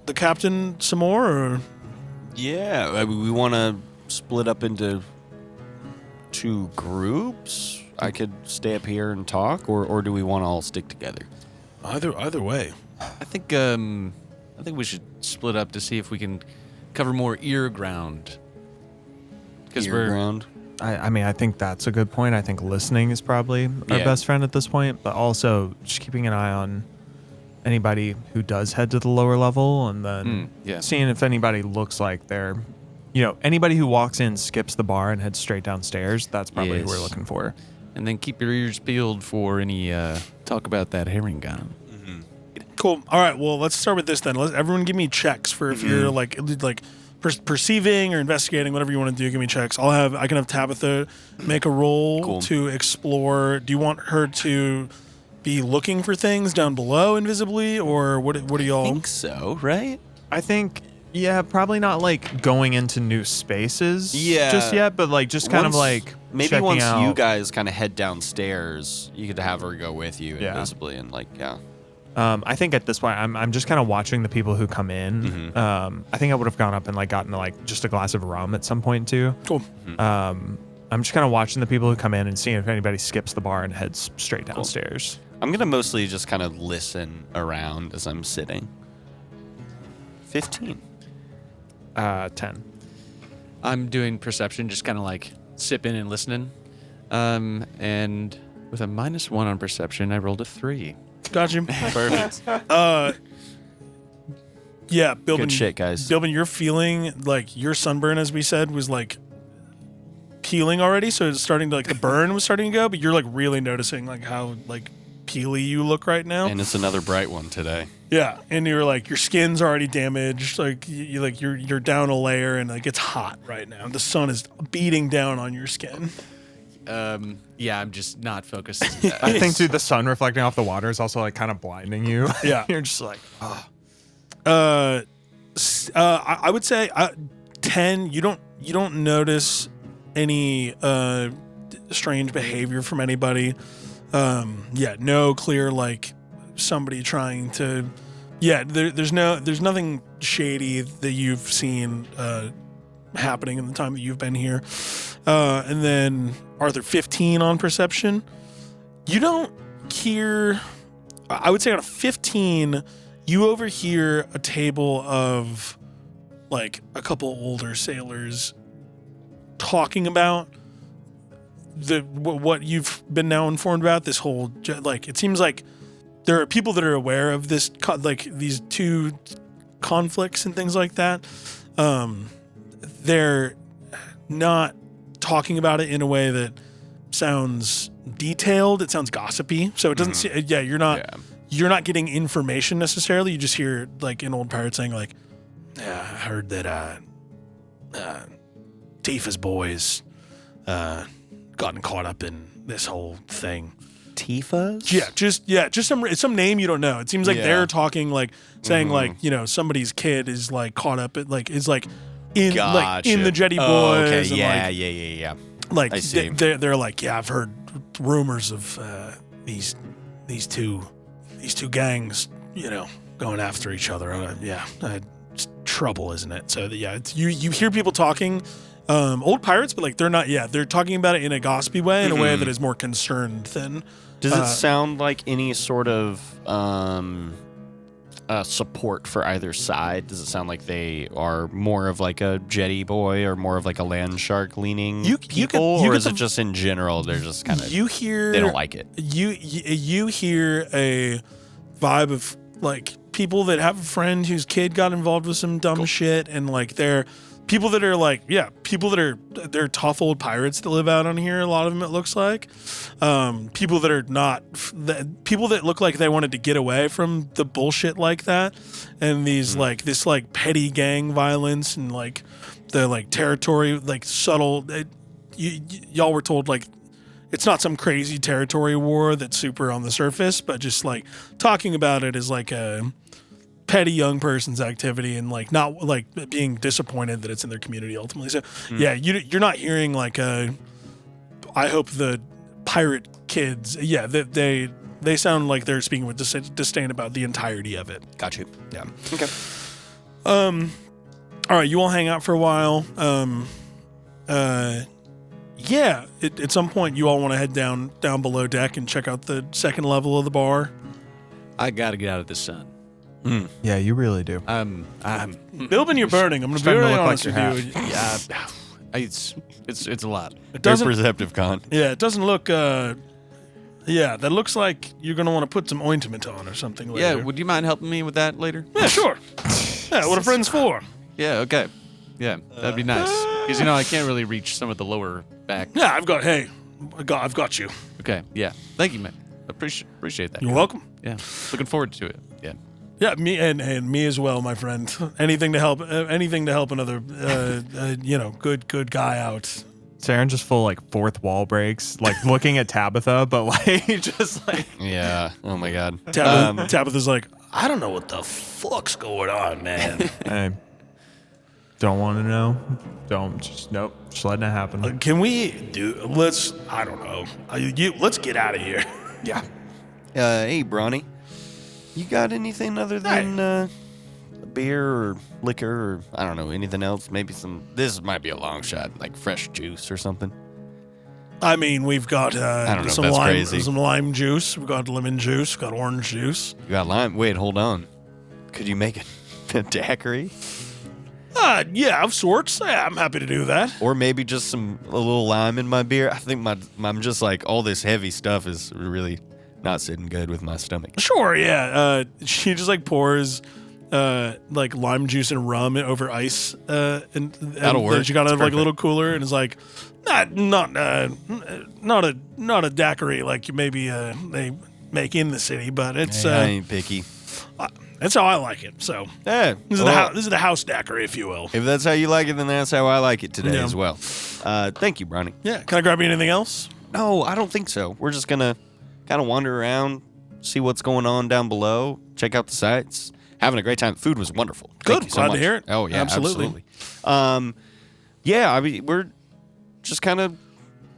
the captain some more, or?" Yeah, I mean, we want to split up into 2 groups. I could stay up here and talk, or do we want to all stick together? Either way. I think we should split up to see if we can cover more ear ground. Because Ear ground. I mean, I think that's a good point. I think listening is probably our Yeah. best friend at this point, but also just keeping an eye on anybody who does head to the lower level, and then seeing if anybody looks like they're, anybody who walks in, skips the bar, and heads straight downstairs. That's probably who we're Yes. looking for. And then keep your ears peeled for any talk about that herring gun. Cool. All right. Well, let's start with this then. Everyone give me checks for if you're like perceiving or investigating, whatever you want to do. Give me checks. I can have Tabitha make a roll to explore. Do you want her to be looking for things down below invisibly, or what are y'all? I think so, right? I think, probably not like going into new spaces just yet, but like just kind of like maybe checking once out. you guys kind of head downstairs, you could have her go with you invisibly and I think at this point, I'm just kind of watching the people who come in. I think I would have gone up and like gotten like just a glass of rum at some point too. Cool. I'm just kind of watching the people who come in and seeing if anybody skips the bar and heads straight downstairs. I'm gonna mostly just kind of listen around as I'm sitting. 15. 10. I'm doing perception, just kind of like sipping and listening. And with a -1 on perception, I rolled a 3. Got you. Perfect. Yeah, Billben. Good shit, guys. Billben, you're feeling like your sunburn, as we said, was like peeling already. So it's starting to the burn was starting to go, but you're like really noticing like how like peely you look right now. And it's another bright one today. Yeah, and you're like your skin's already damaged. Like you're down a layer, and like it's hot right now. The sun is beating down on your skin. I'm just not focused. I think too, the sun reflecting off the water is also like kind of blinding you. Yeah. You're just like, I would say 10. You don't notice any strange behavior from anybody. No clear like somebody trying to. There's nothing shady that you've seen happening in the time that you've been here. And then Arthur, 15 on perception. You don't hear. I would say on a 15, you overhear a table of like a couple older sailors talking about what you've been now informed about. This whole like it seems like there are people that are aware of this like these two conflicts and things like that. They're not talking about it in a way that sounds detailed. It sounds gossipy. So it doesn't you're not getting information necessarily. You just hear like an old pirate saying like, yeah, I heard that Tifa's boys gotten caught up in this whole thing. Tifa's? Just some name you don't know. It seems like they're talking like saying like, somebody's kid is like caught up at like is like in like in the Jetty Boys. Okay. And, Yeah. Like I see. they're like, yeah, I've heard rumors of these two gangs, going after each other. It's trouble, isn't it? So you hear people talking, old pirates, but like they're talking about it in a gossipy way, in a way that is more concerned than. Does it sound like any sort of support for either side? Does it sound like they are more of like a jetty boy or more of like a land shark leaning people, or is it just in general they're just kind of they don't like it? You hear a vibe of like people that have a friend whose kid got involved with some dumb shit, and like they're people that are like they're tough old pirates that live out on here. A lot of them, it looks like people that are not people that look like they wanted to get away from the bullshit like that, and these like this like petty gang violence and like the like territory like subtle. Y'all were told like it's not some crazy territory war that's super on the surface, but just like talking about it is like a petty young person's activity, and like not like being disappointed that it's in their community ultimately. So you're not hearing like I hope the pirate kids they sound like they're speaking with disdain about the entirety of it. Got you. Yeah. Okay. All right, you all hang out for a while. At some point you all want to head down below deck and check out the second level of the bar. I gotta get out of the sun. Yeah, you really do. Billben, you're burning. I'm gonna be starting to really look honest like with you. Yeah, it's a lot. It Very doesn't. perceptive, Con. Yeah, it doesn't look. That looks like you're gonna want to put some ointment on or something later. Yeah, would you mind helping me with that later? Yeah, sure. Yeah, what are friends for? Yeah, okay. Yeah, that'd be nice. Because I can't really reach some of the lower back. Yeah, I've got you. Okay, yeah. Thank you, man. Appreciate that. You're welcome. Yeah, looking forward to it. Yeah. Yeah, me and me as well, my friend. Anything to help another, good guy out. Seren just full like fourth wall breaks, like looking at Tabitha, but like just like Yeah. Oh my God. Tabitha's like, I don't know what the fuck's going on, man. I don't want to know. Nope. Just letting it happen. Can we let's get out of here. Yeah. Hey, Bronny. You got anything other than beer or liquor or I don't know, anything else? Maybe this might be a long shot, like fresh juice or something. I mean, we've got I don't know, some that's lime, crazy. some lime juice. We've got lemon juice. We've got orange juice. You got lime? Wait, hold on. Could you make a daiquiri? Yeah, of sorts. Yeah, I'm happy to do that. Or maybe just a little lime in my beer? I think I'm just like, all this heavy stuff is really not sitting good with my stomach. Sure, yeah. She just like pours like lime juice and rum over ice, and That'll work. then she got out of like a perfect. little cooler and is like, not a daiquiri like maybe they make in the city, but it's I ain't picky. that's how I like it. So Yeah. this is the house daiquiri, if you will. If that's how you like it, then that's how I like it today Yeah. as well. Thank you, Bronny. Yeah. Can I grab you anything else? No, I don't think so. We're just gonna kind of wander around, see what's going on down below, check out the sights, having a great time. Food was wonderful. Thank Good. you so Glad to much. hear it. Oh yeah, Absolutely. Yeah, I mean we're just kind of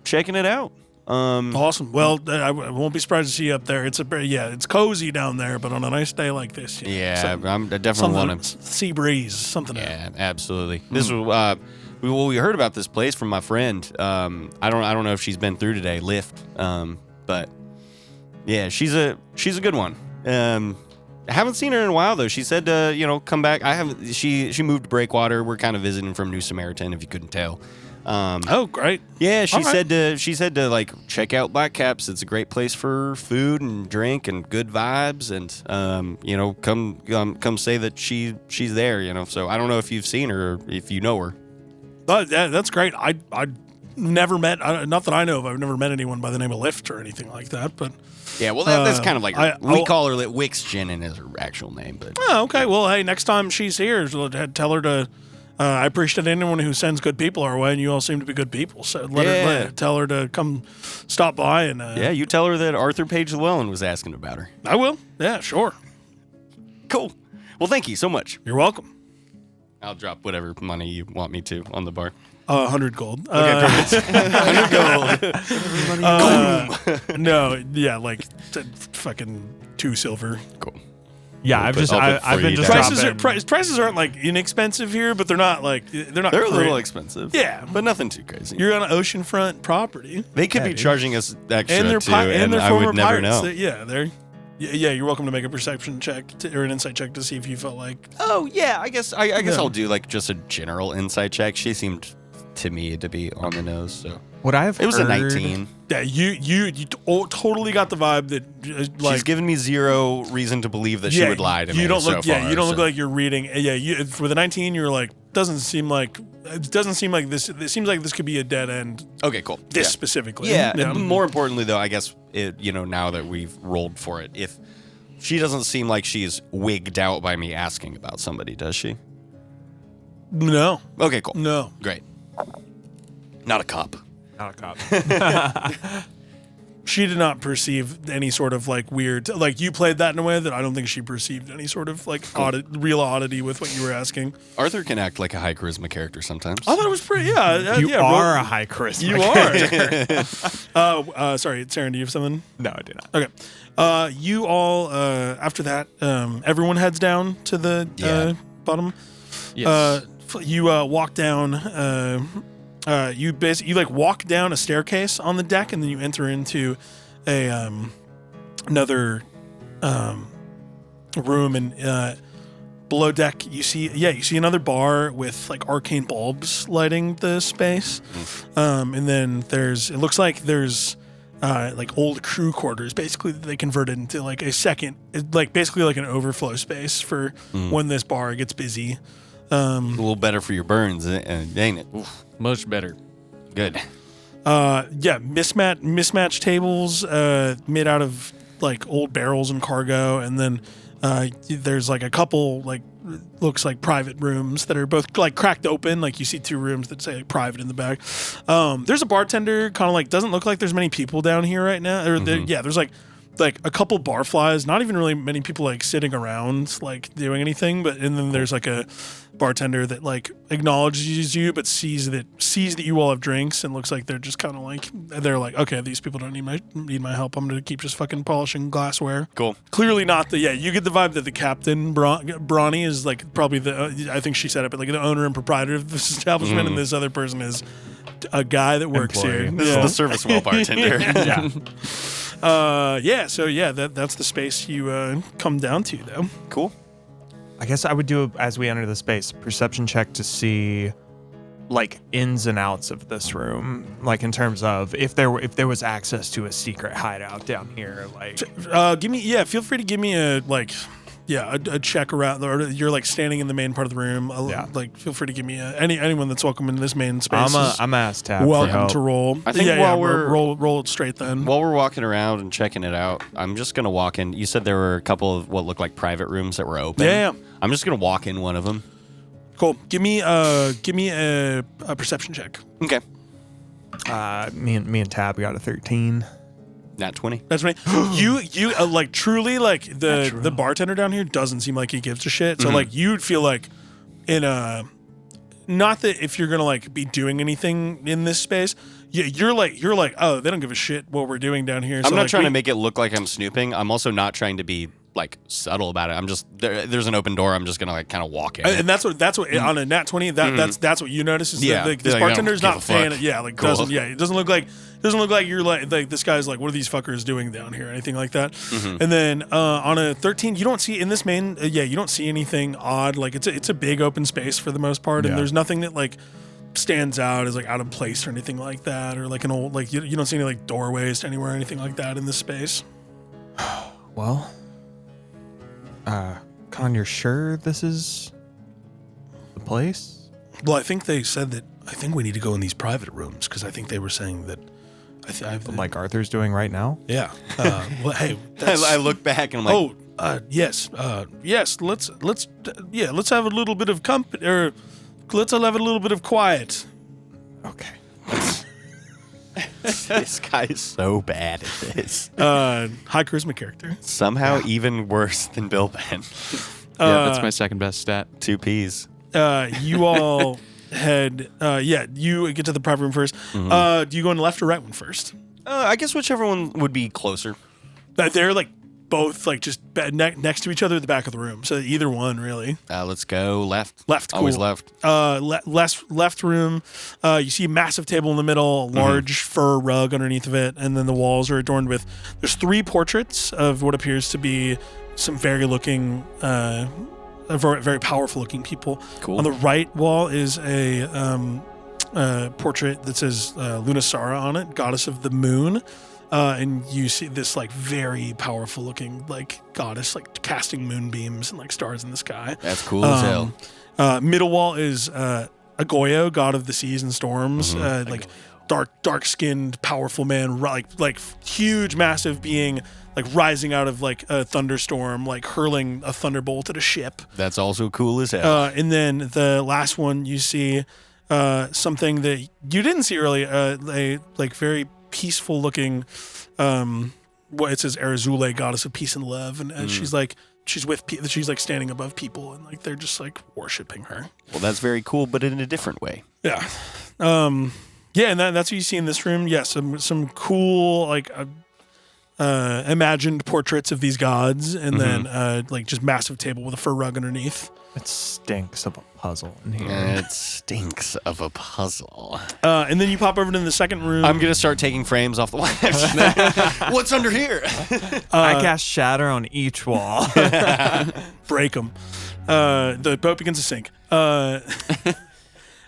checking it out. Awesome. Well, I won't be surprised to see you up there. It's cozy down there, but on a nice day like this, Yeah, I definitely want to. sea breeze, something. Yeah, absolutely. This was we heard about this place from my friend. I don't know if she's been through today, Lyft. But yeah, she's a good one. Haven't seen her in a while though. She said to come back. I haven't. She moved to Breakwater. We're kind of visiting from New Samaritan, if you couldn't tell. Oh, great. Yeah, she said to like check out Black Caps. It's a great place for food and drink and good vibes, and come say that she's there. So I don't know if you've seen her or if you know her. That's great. I never met. Not that I know of. I've never met anyone by the name of Lift or anything like that. But yeah, well, that's kind of like we call her Wix Jenin is her actual name. But okay. Well, hey, next time she's here, tell her to. I appreciate anyone who sends good people our way, and you all seem to be good people. So tell her to come stop by and. You tell her that Arthur Page Llewellyn was asking about her. I will. Yeah, sure. Cool. Well, thank you so much. You're welcome. I'll drop whatever money you want me to on the bar. 100 gold. Okay, perfect. 100 gold. No, yeah, like fucking 2 silver. Cool. Yeah, I've been just prices aren't like inexpensive here, but they're not like they're a little expensive. Yeah, but nothing too crazy. You're on an oceanfront property. They could be charging us extra and they're too, and I would never know. Yeah, you're welcome to make a perception check or an insight check to see if you felt like. Oh yeah, I guess I'll do like just a general insight check. She seemed to me to be on the nose, so. What I have It was a 19. Yeah, you totally got the vibe that like she's given me zero reason to believe that she would lie to me. You don't look. So far, you don't look like you're reading. Yeah, with a 19, you're like doesn't seem like this. It seems like this could be a dead end. Okay, cool. This specifically. Yeah. And more importantly, though, I guess now that we've rolled for it, if she doesn't seem like she's wigged out by me asking about somebody, does she? No. Okay, cool. No. Great. Not a cop. Not a cop. She did not perceive any sort of like weird, like you played that in a way that I don't think she perceived any sort of like real oddity with what you were asking. Arthur can act like a high charisma character sometimes. I thought it was pretty, yeah. You are a high charisma You are. Sorry, Seren, do you have something? No, I do not. Okay. You all, after that, everyone heads down to the bottom. Yes. You walk down, you like walk down a staircase on the deck, and then you enter into a another room, and below deck you see another bar with like arcane bulbs lighting the space, and then it looks like there's like old crew quarters, basically that they converted into like a second, like basically like an overflow space for when this bar gets busy. A little better for your burns, ain't it? Oof, much better. Good. Mismatched tables made out of like old barrels and cargo, and then there's like a couple like looks like private rooms that are both like cracked open. Like you see 2 rooms that say like private in the back. There's a bartender, kind of like doesn't look like there's many people down here right now. There's like a couple barflies, not even really many people like sitting around like doing anything, and then there's like a bartender that like acknowledges you but sees that you all have drinks and looks like they're just kind of like they're like, okay, these people don't need my help. I'm gonna keep just fucking polishing glassware. Cool. Clearly not you get the vibe that the captain Brawny is like probably I think she said it, but like the owner and proprietor of this establishment, and this other person is a guy that works here. This is the service well bartender. That's the space you come down to, though. Cool. I guess I would do, as we enter the space, perception check to see like ins and outs of this room, like in terms of if there was access to a secret hideout down here. Like, feel free to give me a check around, or you're like standing in the main part of the room. Like, feel free to give me anyone that's welcome into this main space. I'm asked tab. Welcome to roll. I think roll it straight then. While we're walking around and checking it out, I'm just gonna walk in. You said there were a couple of what looked like private rooms that were open. Yeah. I'm just gonna walk in one of them. Cool. Give me a perception check. Okay. Me and Tab got a 13. Nat 20. That's right. You like truly like the bartender down here doesn't seem like he gives a shit. So like you'd feel like not that if you're gonna like be doing anything in this space, you're like oh, they don't give a shit what we're doing down here. I'm not trying to make it look like I'm snooping. I'm also not trying to be like subtle about it. I'm just there's an open door. I'm just gonna like kind of walk in. And that's what on a nat 20 that's what you notice is that this bartender's not fan. It doesn't look like Doesn't look like you're like this guy's like, what are these fuckers doing down here? Anything like that. And then on a 13, you don't see in this main, you don't see anything odd. Like it's a big open space for the most part, and there's nothing that like stands out as like out of place or anything like that, or like an old like you don't see any like doorways to anywhere or anything like that in this space. Well, Con, you're sure this is the place? Well, I think they said that. I think we need to go in these private rooms because I think they were saying that. Like Arthur's doing right now? Yeah. Well, hey, I look back and I'm like, yes. Let's have a little bit of company, or let's all have a little bit of quiet. Okay. this guy is so bad at this. High charisma character. Somehow even worse than Billben. Yeah, that's my second best stat. 2 Ps. You all head. You get to the private room first. Do you go in the left or right one first? I guess whichever one would be closer. They're like both like just next to each other at the back of the room. So either one really. Let's go left. Left, cool. Always left. Left room. You see a massive table in the middle, a large fur rug underneath of it, and then the walls are adorned with. There's 3 portraits of what appears to be some very very powerful looking people. Cool. On the right wall is a portrait that says Lunasara on it, goddess of the moon. And you see this like very powerful looking like goddess like casting moonbeams and like stars in the sky. That's cool as hell. Middle wall is Agoyo, god of the seas and storms. Like dark skinned, powerful man, like huge, massive being, like rising out of like a thunderstorm, like hurling a thunderbolt at a ship. That's also cool as hell. And then the last one you see something that you didn't see earlier, a like very peaceful looking what it says Arizule, goddess of peace and love, and she's like she's like standing above people and like they're just like worshiping her. Well, that's very cool, but in a different way. Yeah. And that's what you see in this room. Yeah, some cool like imagined portraits of these gods, and then like just massive table with a fur rug underneath. It stinks of a puzzle in here. It stinks of a puzzle. And then you pop over to the second room. I'm going to start taking frames off the wall. What's under here? I cast Shatter on each wall. Break them. The boat begins to sink.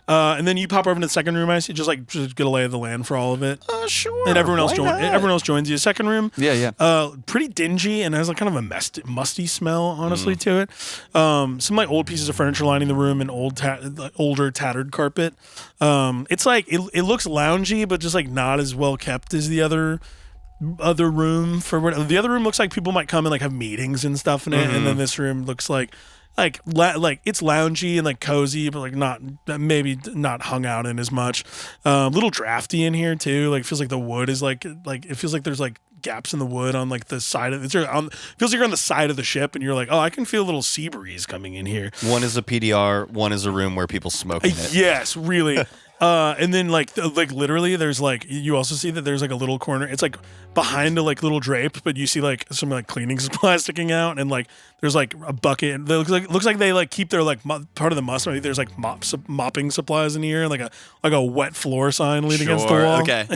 And then you pop over to the second room. I see, just get a lay of the land for all of it. Sure. And everyone else joins you. Second room. Yeah. Pretty dingy and has like kind of a musty smell, honestly, to it. Some like old pieces of furniture lining the room and older tattered carpet. It's like it looks loungy, but just like not as well kept as the other room. The other room looks like people might come and like have meetings and stuff in it, and then this room looks like it's loungy and like cozy, but like maybe not hung out in as much. Little drafty in here too. Like feels like the wood is like it feels like there's like gaps in the wood on like the side of it. Feels like you're on the side of the ship and you're like, oh, I can feel a little sea breeze coming in here. One is a PDR, one is a room where people smoke in it. Yes, really. And then like literally there's like, you also see that there's like a little corner. It's like behind a like little drape, but you see like some like cleaning supplies sticking out, and like there's like a bucket. It looks like they like keep their like part of the must. Maybe there's like mopping supplies in here, and like a wet floor sign leaning against the wall. Okay.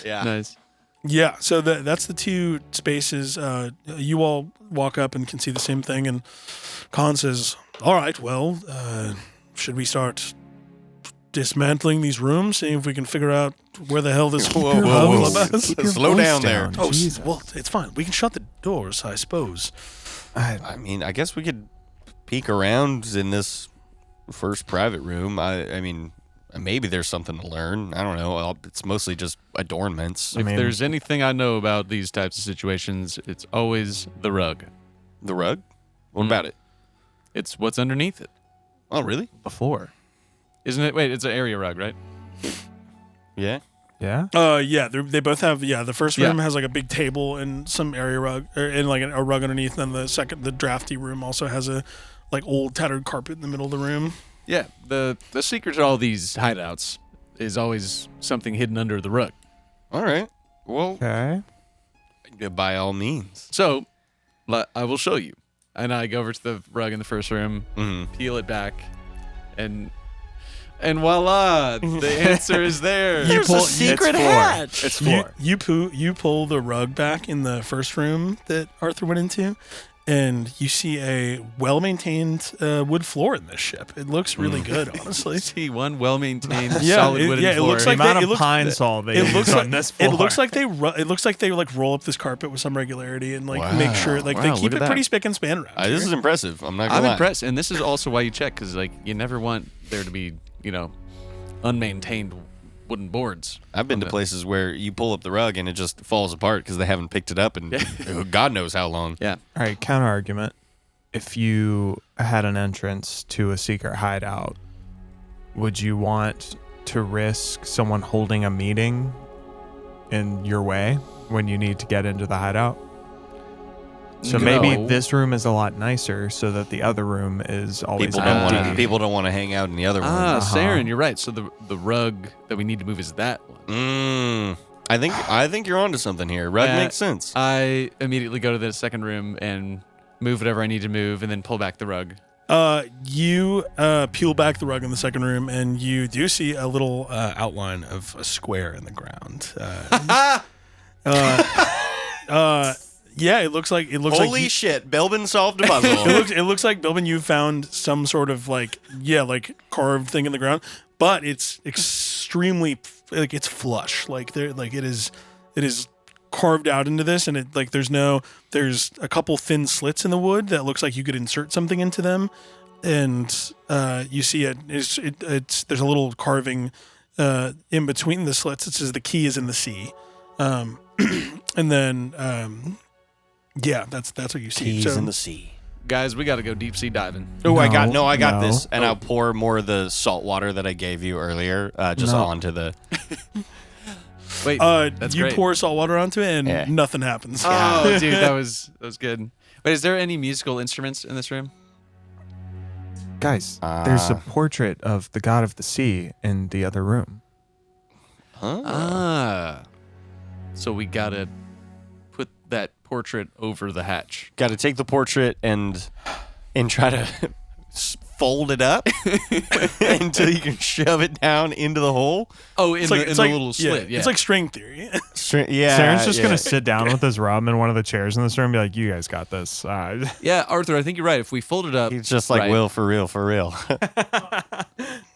Yeah. Nice. Yeah. So that's the 2 spaces. You all walk up and can see the same thing, and Khan says, "All right, well, should we start dismantling these rooms, seeing if we can figure out where the hell this whoa. is?" Slow down there. Oh, well, it's fine. We can shut the doors, I suppose. I mean, I guess we could peek around in this first private room. I mean, maybe there's something to learn. I don't know. It's mostly just adornments. If there's anything I know about these types of situations, it's always the rug. The rug? What about it? It's what's underneath it. Oh, really? The floor. Isn't it? Wait, it's an area rug, right? Yeah. Yeah? Yeah, they both have, the first room has like a big table and some area rug, and like a rug underneath, and then the drafty room also has a like old tattered carpet in the middle of the room. Yeah, the secret to all these hideouts is always something hidden under the rug. All right. Well, Okay. by all means. So, I will show you. And I go over to the rug in the first room, peel it back, and And voila, the answer is there. There's a secret hatch. It's floor. You pull the rug back in the first room that Arthur went into, and you see a well-maintained wood floor in this ship. It looks really good, honestly. See one well-maintained Yeah, solid wooden it floor. looks The like amount it of looks- pine saw they It use looks on like this floor. it looks like they like roll up this carpet with some regularity and like make sure like they Wow, keep look it at that. pretty spick and span around. This here. is impressive. I'm not I'm gonna lie. impressed, and this is also why you check, because like you never want there to be unmaintained wooden boards. I've been to places where you pull up the rug and it just falls apart because they haven't picked it up in God knows how long. Yeah. All right, counter argument. If you had an entrance to a secret hideout, would you want to risk someone holding a meeting in your way when you need to get into the hideout? So maybe No. this room is a lot nicer so that the other room is always empty. People don't want to hang out in the other one. Seren, you're right. So the rug that we need to move is that one. I think you're onto something here. Rug makes sense. I immediately go to the second room and move whatever I need to move, and then pull back the rug. You peel back the rug in the second room, and you do see a little outline of a square in the ground. Yeah, it looks like Holy shit! Billben solved a puzzle. it looks like Billben, you found some sort of like carved thing in the ground, but it's extremely it's flush. Like it is carved out into this, and it like there's a couple thin slits in the wood that looks like you could insert something into them, and you see there's a little carving in between the slits. It says the key is in the sea, and then. Yeah, that's what you see. Keys in the sea. Guys, we got to go deep sea diving. Oh, I got no. this, and I'll pour more of the salt water that I gave you earlier just onto the. Wait, that's you great. pour salt water onto it, and nothing happens. Oh, dude, that was good. Wait, is there any musical instruments in this room? Guys, there's a portrait of the god of the sea in the other room. So we gotta put that portrait over the hatch. Got to take the portrait and try to fold it up until you can shove it down into the hole. Oh, in the little slit. Yeah. It's like string theory. Yeah, Saren's just going to sit down with his rum in one of the chairs in this room and be like, you guys got this. Yeah, Arthur, I think you're right. If we fold it up. He's just like, right. Will, for real.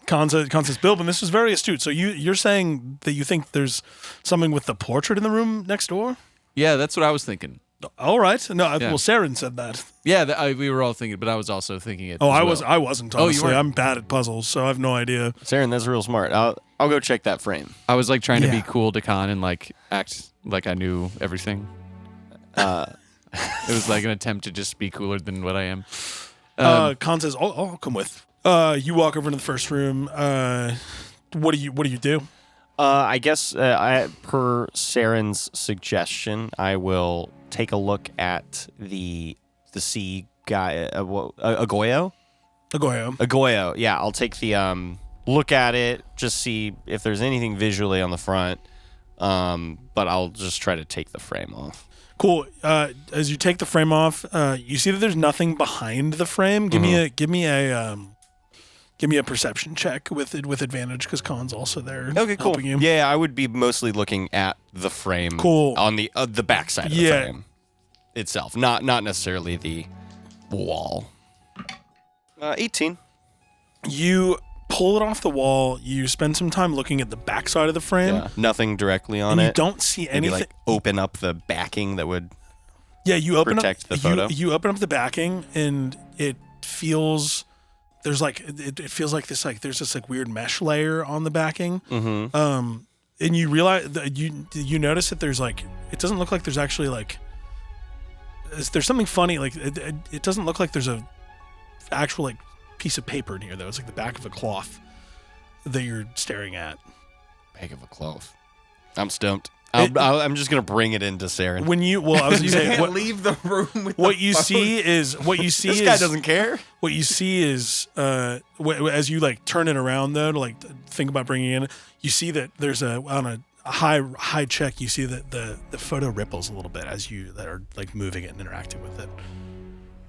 Con says, Billben, this is very astute. So you're saying that you think there's something with the portrait in the room next door? Yeah, that's what I was thinking. All right. No, Yeah. well, Seren said that. Yeah, we were all thinking, but I was also thinking it. Oh, as well. I wasn't. Oh, you Honestly, weren't? I'm bad at puzzles, so I have no idea. Seren, that's real smart. I'll go check that frame. I was like trying to Yeah. be cool to Con and like act like I knew everything. It was like an attempt to just be cooler than what I am. Con says, I'll come with. You walk over into the first room. What do you do? I guess per Seren's suggestion, I will take a look at the sea guy, Agoyo. Agoyo, yeah. I'll take the look at it, just see if there's anything visually on the front. But I'll just try to take the frame off. Cool. As you take the frame off, you see that there's nothing behind the frame. Give me a perception check with advantage because Con's also there. Okay, cool. Helping you. Yeah, I would be mostly looking at the frame. Cool. On the backside of the frame itself, not necessarily the wall. 18. You pull it off the wall. You spend some time looking at the backside of the frame. Yeah, nothing directly on And it. you don't see Maybe anything. like open up the backing that would. Yeah, you open protect up the photo. You open up the backing, and it feels there's like it feels like this there's this weird mesh layer on the backing. Mm-hmm. And you realize that you notice that there's it doesn't look like there's actually there's something funny it doesn't look like there's a actual piece of paper in here though. It's like the back of a cloth that you're staring at. Back of a cloth. I'm stumped. I'm just gonna bring it into Seren. When you I was gonna say leave the room with what you see is This guy doesn't care. What you see is as you turn it around though to think about bringing it in, you see that there's on a high check, you see that the photo ripples a little bit as you that are moving it and interacting with it.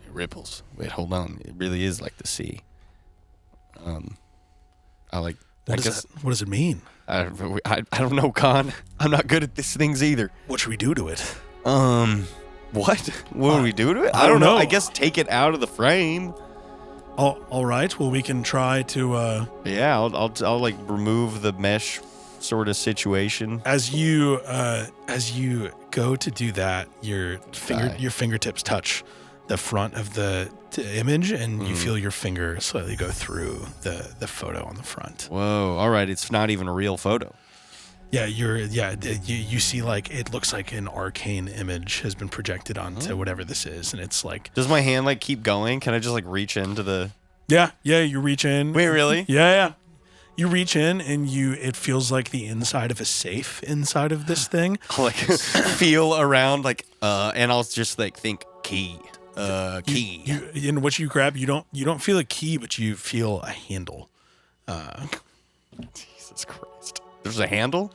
It ripples. Wait, hold on. It really is like the sea. What does it mean? I don't know, Con. I'm not good at these things either. What should we do to it? What? What do we do to it? I don't know. I guess take it out of the frame. Oh, all right. Well, we can try to. Yeah, I'll like remove the mesh sort of situation. As you go to do that, your fingertips touch the front of the image, and you feel your finger slightly go through the photo on the front. Whoa! All right, it's not even a real photo. Yeah, you see like it looks like an arcane image has been projected onto whatever this is, and it's like. Does my hand like keep going? Can I just like reach into the? Yeah, you reach in. Wait, really? Yeah. You reach in and it feels like the inside of a safe inside of this thing. I'll like feel around like and I'll just like think key. Key. And what you grab, you don't feel a key, but you feel a handle. Jesus Christ. There's a handle?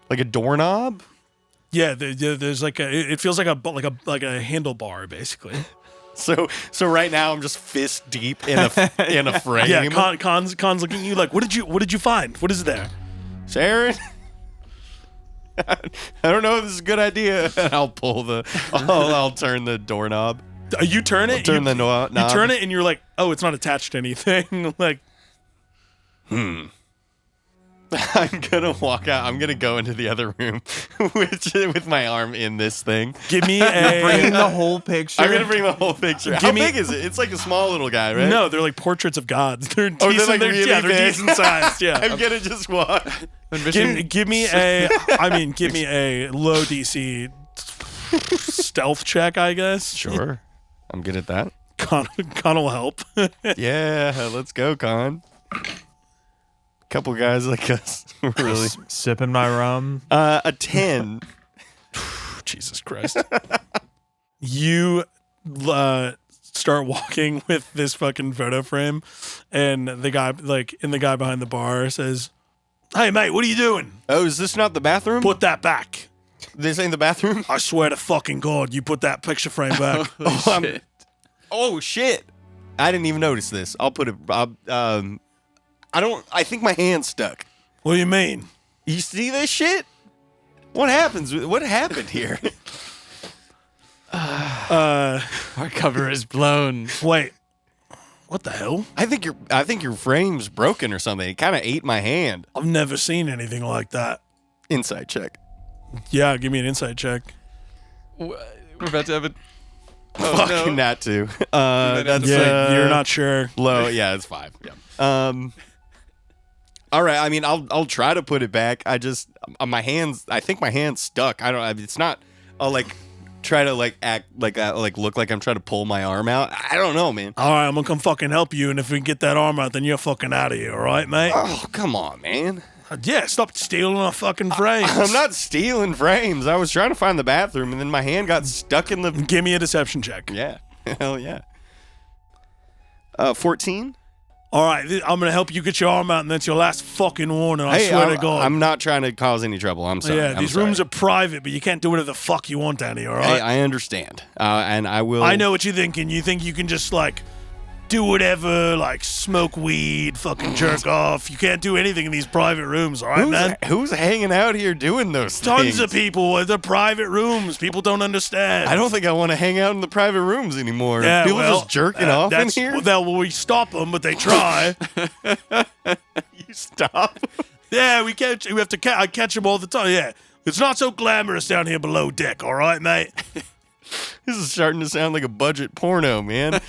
Like a doorknob? Yeah, there's like it feels like a handlebar basically. So right now I'm just fist deep in a frame. Yeah, Con's looking at you like, what did you find? What is there? Seren? I don't know if this is a good idea. I'll turn the doorknob. You turn it? Turn the knob. You turn it and you're like, oh, it's not attached to anything. Like, I'm gonna walk out. I'm gonna go into the other room with my arm in this thing. Give me Bring the whole picture. I'm gonna bring the whole picture. How big is it? It's like a small little guy, right? No, they're like portraits of gods. They're decent. Oh, they're like really they're big? decent sized. Yeah. I'm gonna just walk. Give me a low DC stealth check, I guess. Sure. I'm good at that. Con will help. Yeah, let's go, Con. Couple guys like us. Really. Sipping my rum. A 10. Jesus Christ. You start walking with this fucking photo frame, and the guy behind the bar says, "Hey mate, what are you doing? Oh, is this not the bathroom? Put that back. This ain't the bathroom? I swear to fucking God, you put that picture frame back." Oh shit. I didn't even notice this. I'll put it I think my hand's stuck. What do you mean? You see this shit? What happened here? Our cover is blown. Wait. What the hell? I think your frame's broken or something. It kind of ate my hand. I've never seen anything like that. Inside check. Yeah, give me an insight check. We're about to have a Fucking that too. That's you're not sure. Low. Yeah, it's 5. Yeah. All right. I mean, I'll try to put it back. I just my hands. I think my hand's stuck. I don't. It's not. I'll like try to like act like look like I'm trying to pull my arm out. I don't know, man. All right, I'm gonna come fucking help you, and if we can get that arm out, then you're fucking out of here. All right, mate? Oh, come on, man. Yeah, stop stealing our fucking frames. I'm not stealing frames. I was trying to find the bathroom, and then my hand got stuck in the. Give me a deception check. Yeah. Hell yeah. 14. All right, I'm going to help you get your arm out, and that's your last fucking warning, I swear to God. I'm not trying to cause any trouble. I'm sorry. Yeah, these rooms are private, but you can't do whatever the fuck you want down here, all right? Hey, I understand. And I will... I know what you're thinking. You think you can just, like, do whatever, like, smoke weed, fucking jerk off. You can't do anything in these private rooms, all right, man? Who's hanging out here doing those things? Tons of people. They're private rooms. People don't understand. I don't think I want to hang out in the private rooms anymore. Yeah, people just jerking off in here? Well, we stop them, but they try. You stop? Yeah, we have to I catch them all the time. Yeah, it's not so glamorous down here below deck, all right, mate? This is starting to sound like a budget porno, man.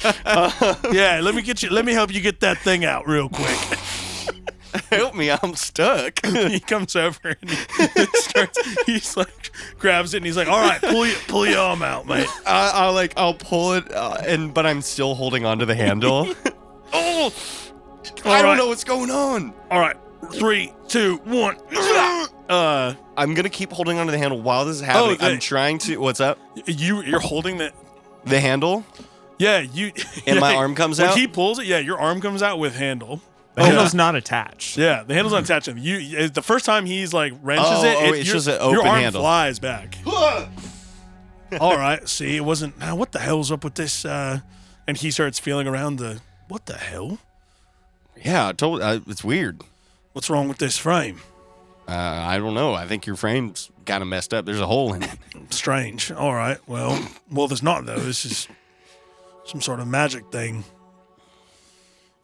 Yeah, let me help you get that thing out real quick. Help me, I'm stuck. He comes over and he's like grabs it and he's like, all right, pull your arm out, mate. I'll pull it, but I'm still holding onto the handle. Oh, I don't know what's going on. All right, 3, 2, 1. I'm gonna keep holding onto the handle while this is happening. I'm trying to. What's up? You're holding the handle. Yeah, you. And my arm comes out. When he pulls it, yeah, your arm comes out with handle. The handle's not attached. Yeah, the handle's not attached. You the first time he's like wrenches it's just an open your arm handle. Flies back. All right, see, it wasn't. Now, what the hell's up with this? And he starts feeling around what the hell? Yeah, it's weird. What's wrong with this frame? I don't know. I think your frame's kind of messed up. There's a hole in it. Strange. All right. Well, there's not, though. This is some sort of magic thing.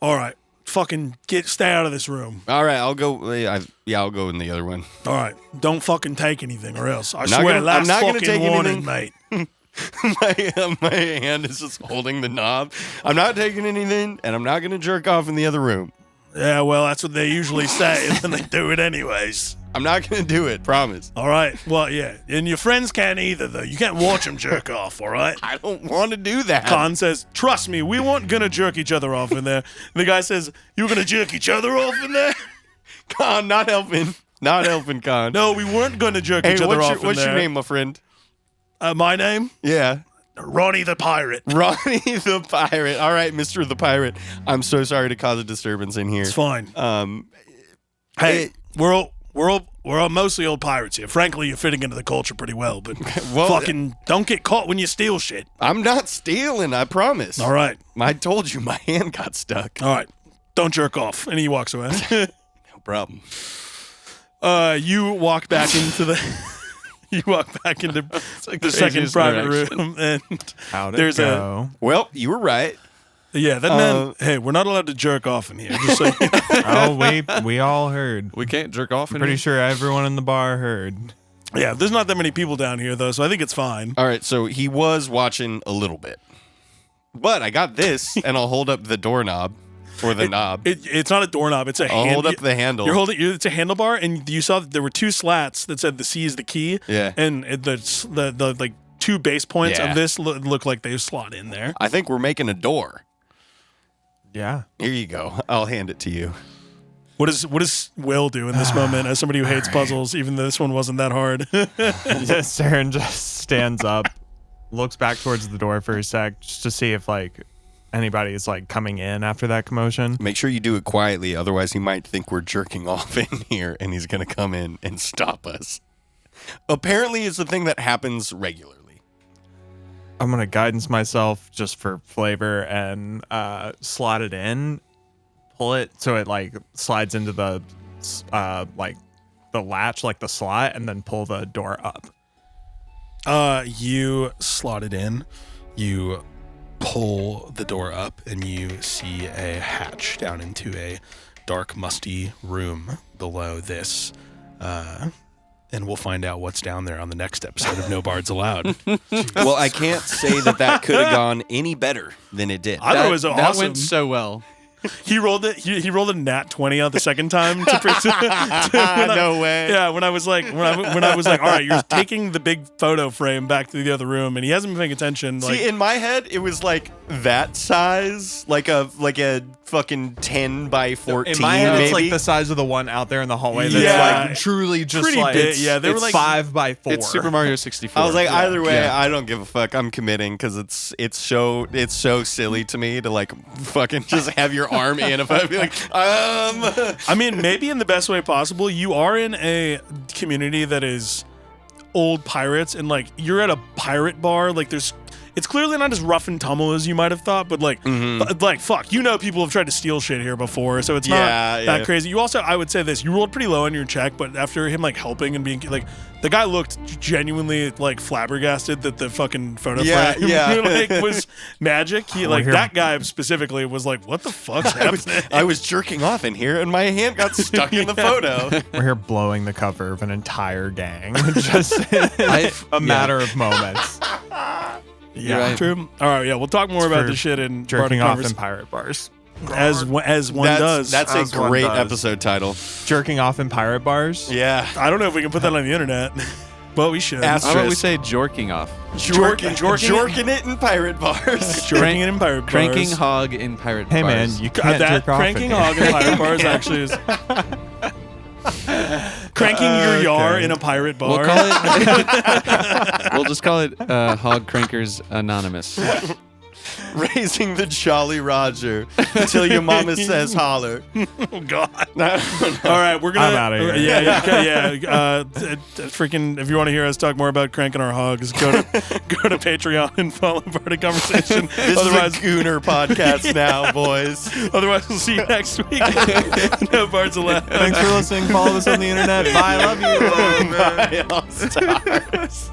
All right. Fucking stay out of this room. All right, I'll go. I'll go in the other one. All right. Don't fucking take anything or else. I not swear, gonna- last I'm not gonna fucking take warning, anything. mate. my hand is just holding the knob. I'm not taking anything, and I'm not going to jerk off in the other room. Yeah, well, that's what they usually say, and then they do it anyways. I'm not going to do it, promise. All right. Well, yeah. And your friends can't either, though. You can't watch them jerk off, all right? I don't want to do that. Khan says, trust me, we weren't going to jerk each other off in there. The guy says, you were going to jerk each other off in there? Khan, not helping. Not helping, Khan. No, we weren't going to jerk each other off in there. What's your name, my friend? My name? Yeah. Ronnie the Pirate. Ronnie the Pirate. All right, Mr. the Pirate. I'm so sorry to cause a disturbance in here. It's fine. Hey, we're all mostly old pirates here. Frankly, you're fitting into the culture pretty well, but fucking don't get caught when you steal shit. I'm not stealing, I promise. All right. I told you my hand got stuck. All right. Don't jerk off. And he walks away. No problem. You walk back into the... You walk back into the second private room, and How'd it there's go? Well, you were right. that man. Hey, we're not allowed to jerk off in here. Just so you know. Oh, we all heard. We can't jerk off in Pretty here? sure everyone in the bar heard. Yeah, there's not that many people down here though, so I think it's fine. All right, so he was watching a little bit. But I got this, and I'll hold up the doorknob. Or the knob. It's not a doorknob. It's a I'll hand. hold up the handle. You're holding. It's a handlebar, and you saw that there were two slats that said the C is the key. Yeah. And the like two base points Yeah. of this look like they slot in there. I think we're making a door. Yeah. Here you go. I'll hand it to you. What does Will do in this moment as somebody who hates puzzles, even though this one wasn't that hard? Seren just stands up, looks back towards the door for a sec, just to see if like anybody is like coming in after that commotion. Make sure you do it quietly, otherwise he might think we're jerking off in here and he's going to come in and stop us. Apparently it's a thing that happens regularly. I'm gonna guidance myself just for flavor and slot it in, pull it so it like slides into the like the latch, like the slot, and then pull the door up. You slot it in. You pull the door up, and you see a hatch down into a dark, musty room below this. And we'll find out what's down there on the next episode of No Bards Allowed. Well, I can't say that could have gone any better than it did. I thought it was That awesome. went so well. He rolled it. He rolled a nat 20 out the second time. No way. Yeah, when I was like, all right, you're taking the big photo frame back to the other room, and he hasn't been paying attention. Like, See, in my head, it was like that size, like a fucking 10 by 14. In my head, maybe. it's like the size of the one out there in the hallway. That's Yeah. like truly just Pretty like big. Yeah, they were it's like 5x4. It's Super Mario 64. I was like, either way, Yeah. I don't give a fuck. I'm committing because it's so silly to me to like fucking just have your arm in. If I'd be like, I mean, maybe in the best way possible. You are in a community that is old pirates, and like you're at a pirate bar. Like it's clearly not as rough and tumble as you might have thought, but like, like fuck, people have tried to steal shit here before, so it's not Yeah, that yeah. crazy. You also, I would say this, you rolled pretty low on your check, but after him like helping and being like, the guy looked genuinely like flabbergasted that the fucking photo Yeah, frame yeah. like was magic. He like here- that guy specifically was like, what the fuck's happening? I was jerking off in here and my hand got stuck in the photo. We're here blowing the cover of an entire gang, just in a matter of moments. Yeah, right. true. All right, yeah, we'll talk more about for this shit in Jerking off in Converse- pirate bars. as one does. That's As a one great does. episode title. Jerking off in pirate bars. Yeah. I don't know if we can put that on the internet, but we should. Ask- How about we Asterisk. say jorking off? Jorking it in pirate bars. Jorking it in pirate bars. Cranking hog in pirate Hey man, bars. you can't that jerk off in cranking here. hog in pirate bars actually is. Cranking your yar Okay. in a pirate bar. We'll call it. We'll just call it Hog Crankers Anonymous. raising the Jolly Roger until your mama says holler. Oh God! All right, we're gonna. I'm outta here. Yeah. Freaking! If you want to hear us talk more about cranking our hogs, go to Patreon and follow Party Conversation. This is a Gooner podcast now, boys. Otherwise, we'll see you next week. No parts allowed. Thanks for listening. Follow us on the internet. Bye. Love you. Bye, all stars.